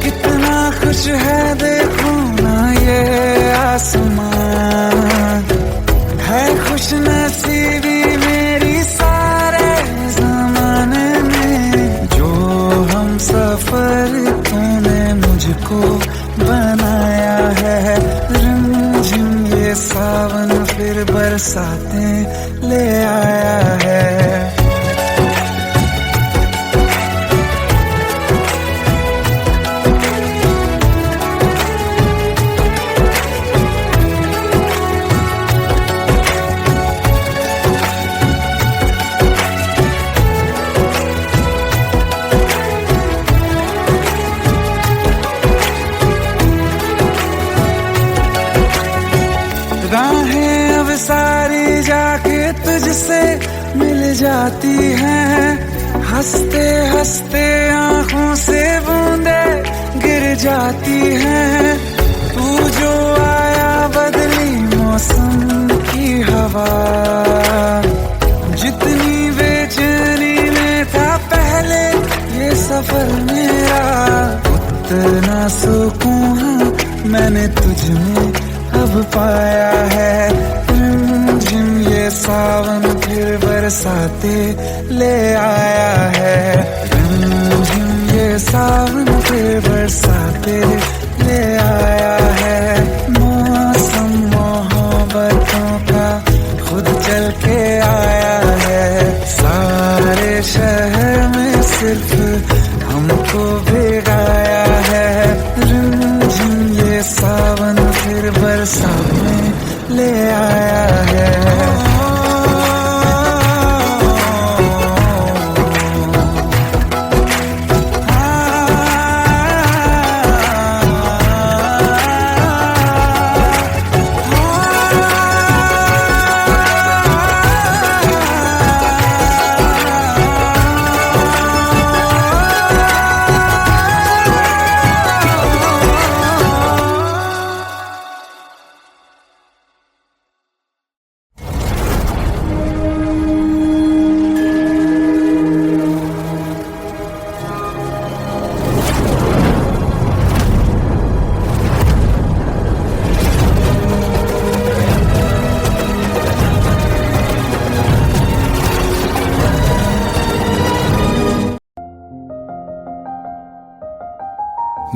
कितना खुश है देखो ना ये आसमां, है खुश नसीबी मेरी सारे जमाने में। जो हम सफर तूने मुझको बनाया है। रिमझिम ये सावन फिर बरसाते ले आया है। राहें अब सारी जाके तुझसे मिल जाती हैं। हंसते हंसते आंखों से बूंदे गिर जाती हैं। तू जो आया बदली मौसम की हवा, जितनी बेचैनी में था पहले ये सफर मेरा, उतना सुकून मैंने तुझ में अब पाया है। रिमझिम ये सावन फिर बरसाते ले आया है। रिमझिम ये सावन फिर बरसाते ले आया है। मौसम मोहब्बतों का खुद चल के आया है। सारे शहर में सिर्फ हमको भिगाया है। रिमझिम ये सावन फिर बरसात में ले आया है।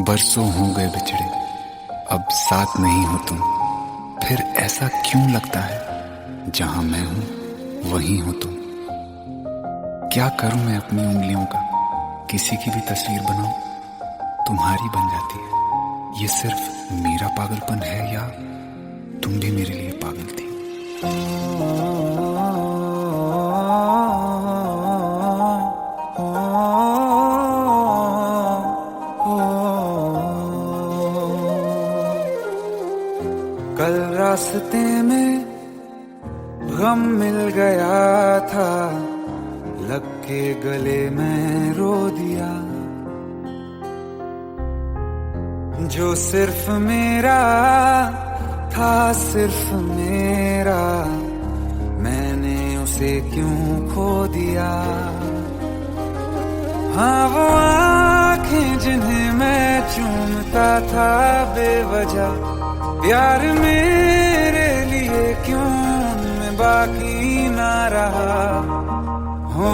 बरसों हो गए बिछड़े, अब साथ नहीं हो तुम। फिर ऐसा क्यों लगता है जहां मैं हूं वहीं हो तुम। क्या करूं मैं अपनी उंगलियों का, किसी की भी तस्वीर बनाऊं तुम्हारी बन जाती है। ये सिर्फ मेरा पागलपन है या तुम भी मेरे लिए पागल थी। कल रास्ते में गम मिल गया था, लग के गले में रो दिया। जो सिर्फ मेरा था, सिर्फ मेरा, मैंने उसे क्यों खो दिया। हाँ वो आँखें जिन्हें मैं चूमता था बेवजह, प्यार मेरे लिए क्यों उनमें बाकी ना रहा। हो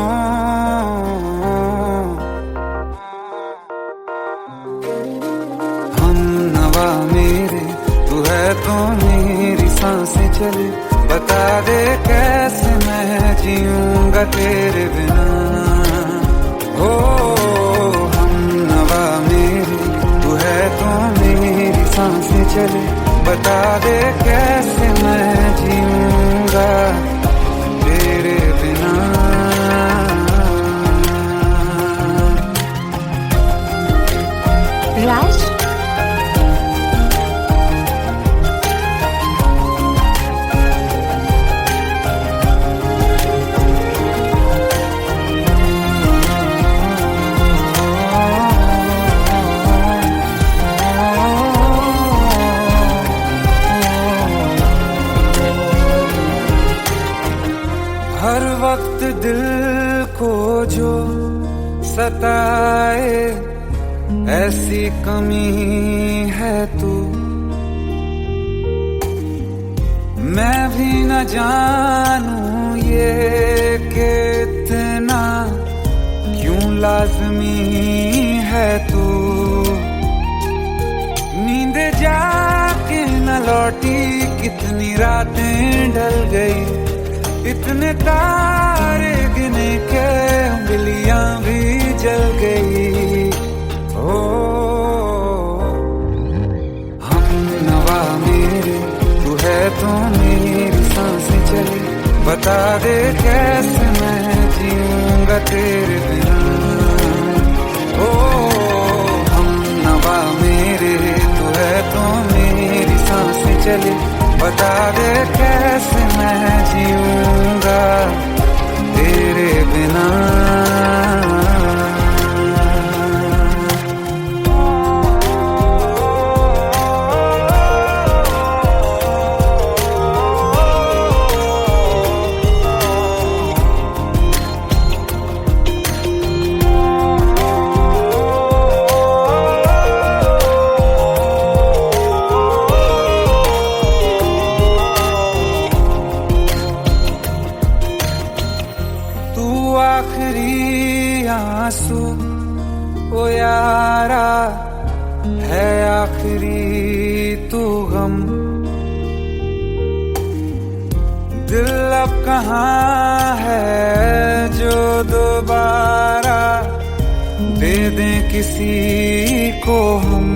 चले, बता दे कैसे मैं जीऊंगा तेरे बिना। हो हम नवा मेरे, तू है तो मेरी सांसें चले, बता दे कैसे मैं जीऊंगा तेरे बिना। राज, हर वक्त दिल को जो सताए ऐसी कमी है तू, मैं भी न जानूं ये कि इतना क्यों लाज़मी है तू। नींद जाके न लौटी, कितनी रातें ढल गई, इतने तारे गिने के उंगलियां भी जल गई। ओ हम नवा मेरे, तू है तो मेरी सांसें चले, बता दे कैसे मैं जीऊंगा तेरे बिना। ओ हम नवा मेरे, तू है तो मेरी सांसें चले, बता दे कैसे मैं जीऊंगा तेरे बिना। आखिरी आंसू ओ यारा है, आखिरी तू गम, दिल अब कहाँ है जो दोबारा दे दें किसी को हम।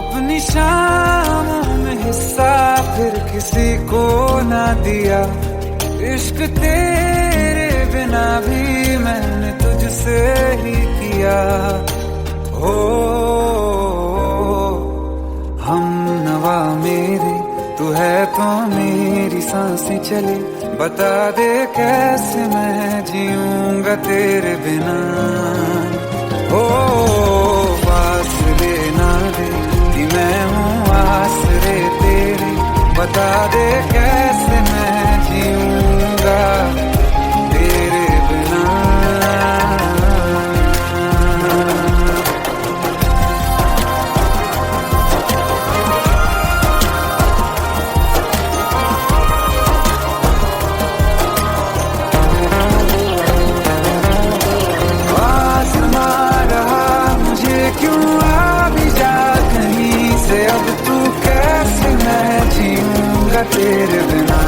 अपनी शामों में हिस्सा फिर किसी को ना दिया, इश्क तेरे बिना भी मैंने तुझसे ही किया। हो हम नवा मेरे, तू है तो मेरी सांसें चले, बता दे कैसे मैं जीऊंगा तेरे बिना। हो फासले ना दे कि मैं हूँ आसरे तेरे, बता दे कैसे मैं जीऊंगा तेरे बिना। आसमां रहा मुझे क्यों, आ भी जा कहीं से, अब तू कैसे मैं जीऊंगा तेरे बिना।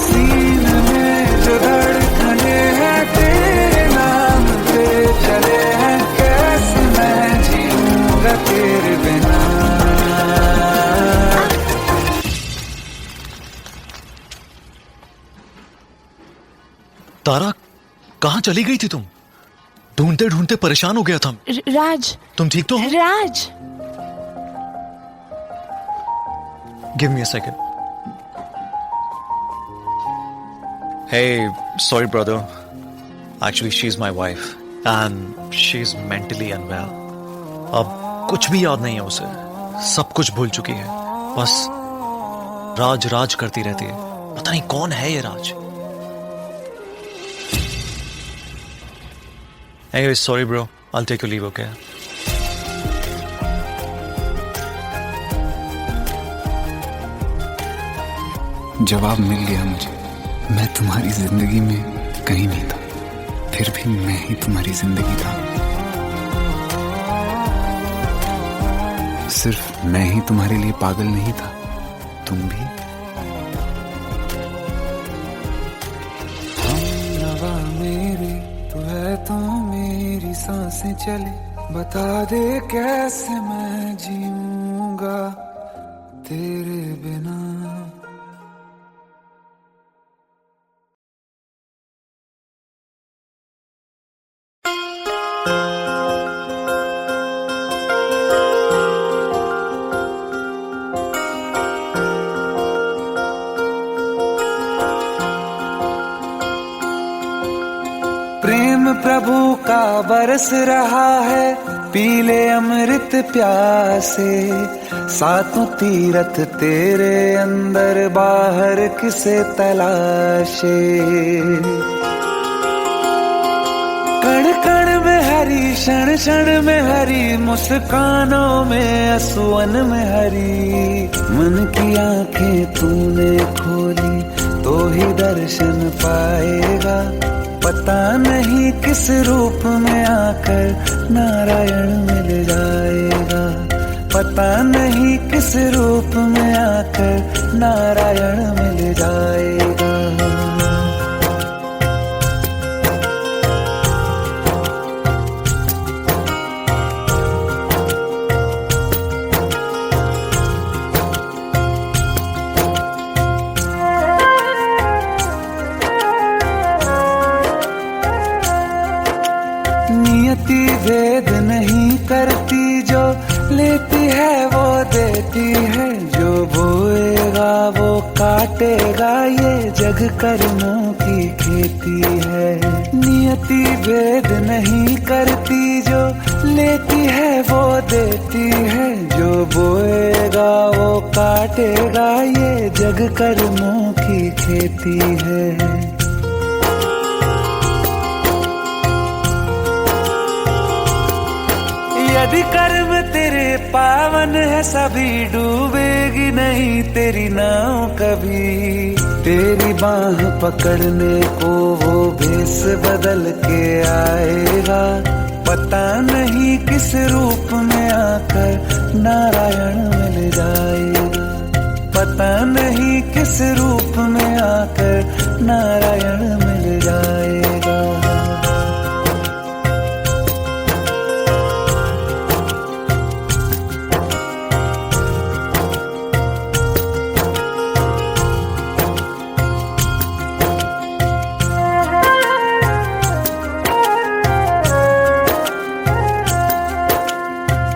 सीने में जो धड़कने हैं तेरे नाम पे चले हैं, कैसे मैं जीऊंगा तेरे बिना। तारा, कहाँ चली गई थी तुम? ढूंढते ढूंढते परेशान हो गया था। राज, तुम ठीक तो हो? राज, Give me a second. Hey, sorry brother. Actually, she's my wife and she's mentally unwell. अब कुछ भी याद नहीं है उसे, सब कुछ भूल चुकी है, बस राज राज करती रहती है। पता नहीं कौन है ये राज। Anyway, sorry bro. I'll take your leave, okay? जवाब मिल गया मुझे। मैं तुम्हारी जिंदगी में कहीं नहीं था, फिर भी मैं ही तुम्हारी जिंदगी था। सिर्फ मैं ही तुम्हारे लिए पागल नहीं था, तुम भी। हमनवा मेरी तू है तो मेरी सांसें चले, बता दे कैसे मैं जीऊंगा तेरे बिना। प्रेम प्रभु का बरस रहा है, पीले अमृत प्यासे, सातों तीरथ तेरे अंदर बाहर किसे तलाशे। कण कण में हरी, क्षण क्षण में हरी, मुस्कानों में असुवन में हरी। मन की आंखें तूने खोली तो ही दर्शन पाएगा, पता नहीं किस रूप में आकर नारायण मिल जाएगा। पता नहीं किस रूप में आकर नारायण मिल जाएगा। नियति भेद नहीं करती, जो लेती है वो देती है, जो बोएगा वो काटेगा, ये जग कर्मों की खेती है। नियति भेद नहीं करती, जो लेती है वो देती है, जो बोएगा वो काटेगा, ये जग कर्मों की खेती है। यदि कर्म तेरे पावन है, सभी डूबेगी नहीं तेरी नाव कभी। तेरी बाह पकड़ने को वो भेष बदल के आएगा, पता नहीं किस रूप में आकर नारायण मिल जाएगा। पता नहीं किस रूप में आकर नारायण मिल जाएगा।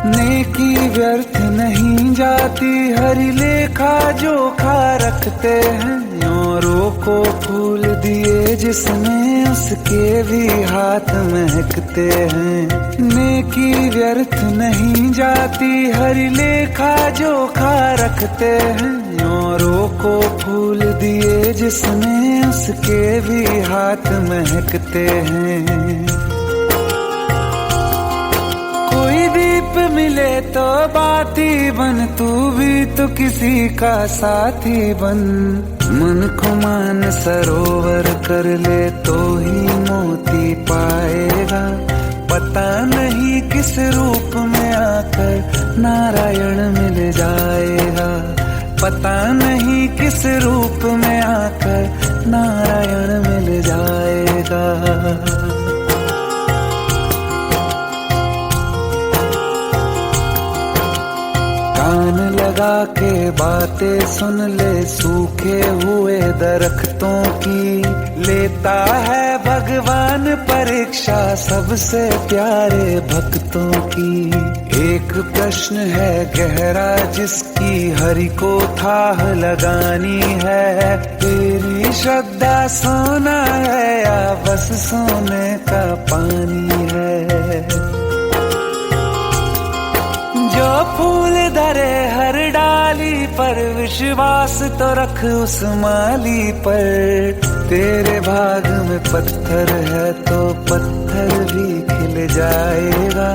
नेकी व्यर्थ नहीं जाती, हरि लेखा जोखा रखते हैं। औरों को फूल दिए जिसमें, उसके भी हाथ महकते हैं। नेकी व्यर्थ नहीं जाती, हरि लेखा जोखा रखते हैं। औरों को फूल दिए जिसमें, उसके भी हाथ महकते हैं। कोई दीप मिले तो बाती बन, तू भी तो किसी का साथी बन। मन को मान सरोवर कर ले तो ही मोती पाएगा, पता नहीं किस रूप में आकर नारायण मिल जाएगा। पता नहीं किस रूप में आकर नारायण मिल जाएगा। कान लगा के बातें सुन ले सूखे हुए दरख्तों की, लेता है भगवान परीक्षा सबसे प्यारे भक्तों की। एक प्रश्न है गहरा जिसकी हरि को थाह लगानी है, तेरी श्रद्धा सोना है या बस सोने का पानी है। जो फूल धरे हर डाली पर, विश्वास तो रख उस माली पर। तेरे भाग में पत्थर है तो पत्थर भी खिल जाएगा,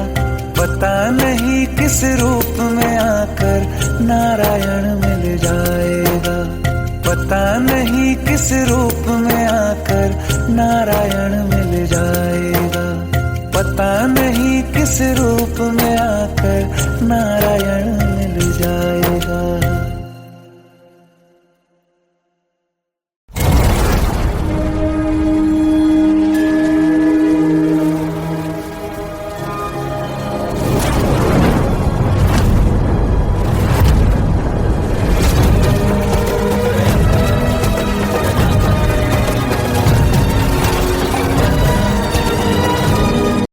पता नहीं किस रूप में आकर नारायण मिल जाएगा। पता नहीं किस रूप में आकर नारायण मिल जाएगा। पता नहीं किस रूप में आकर नारायण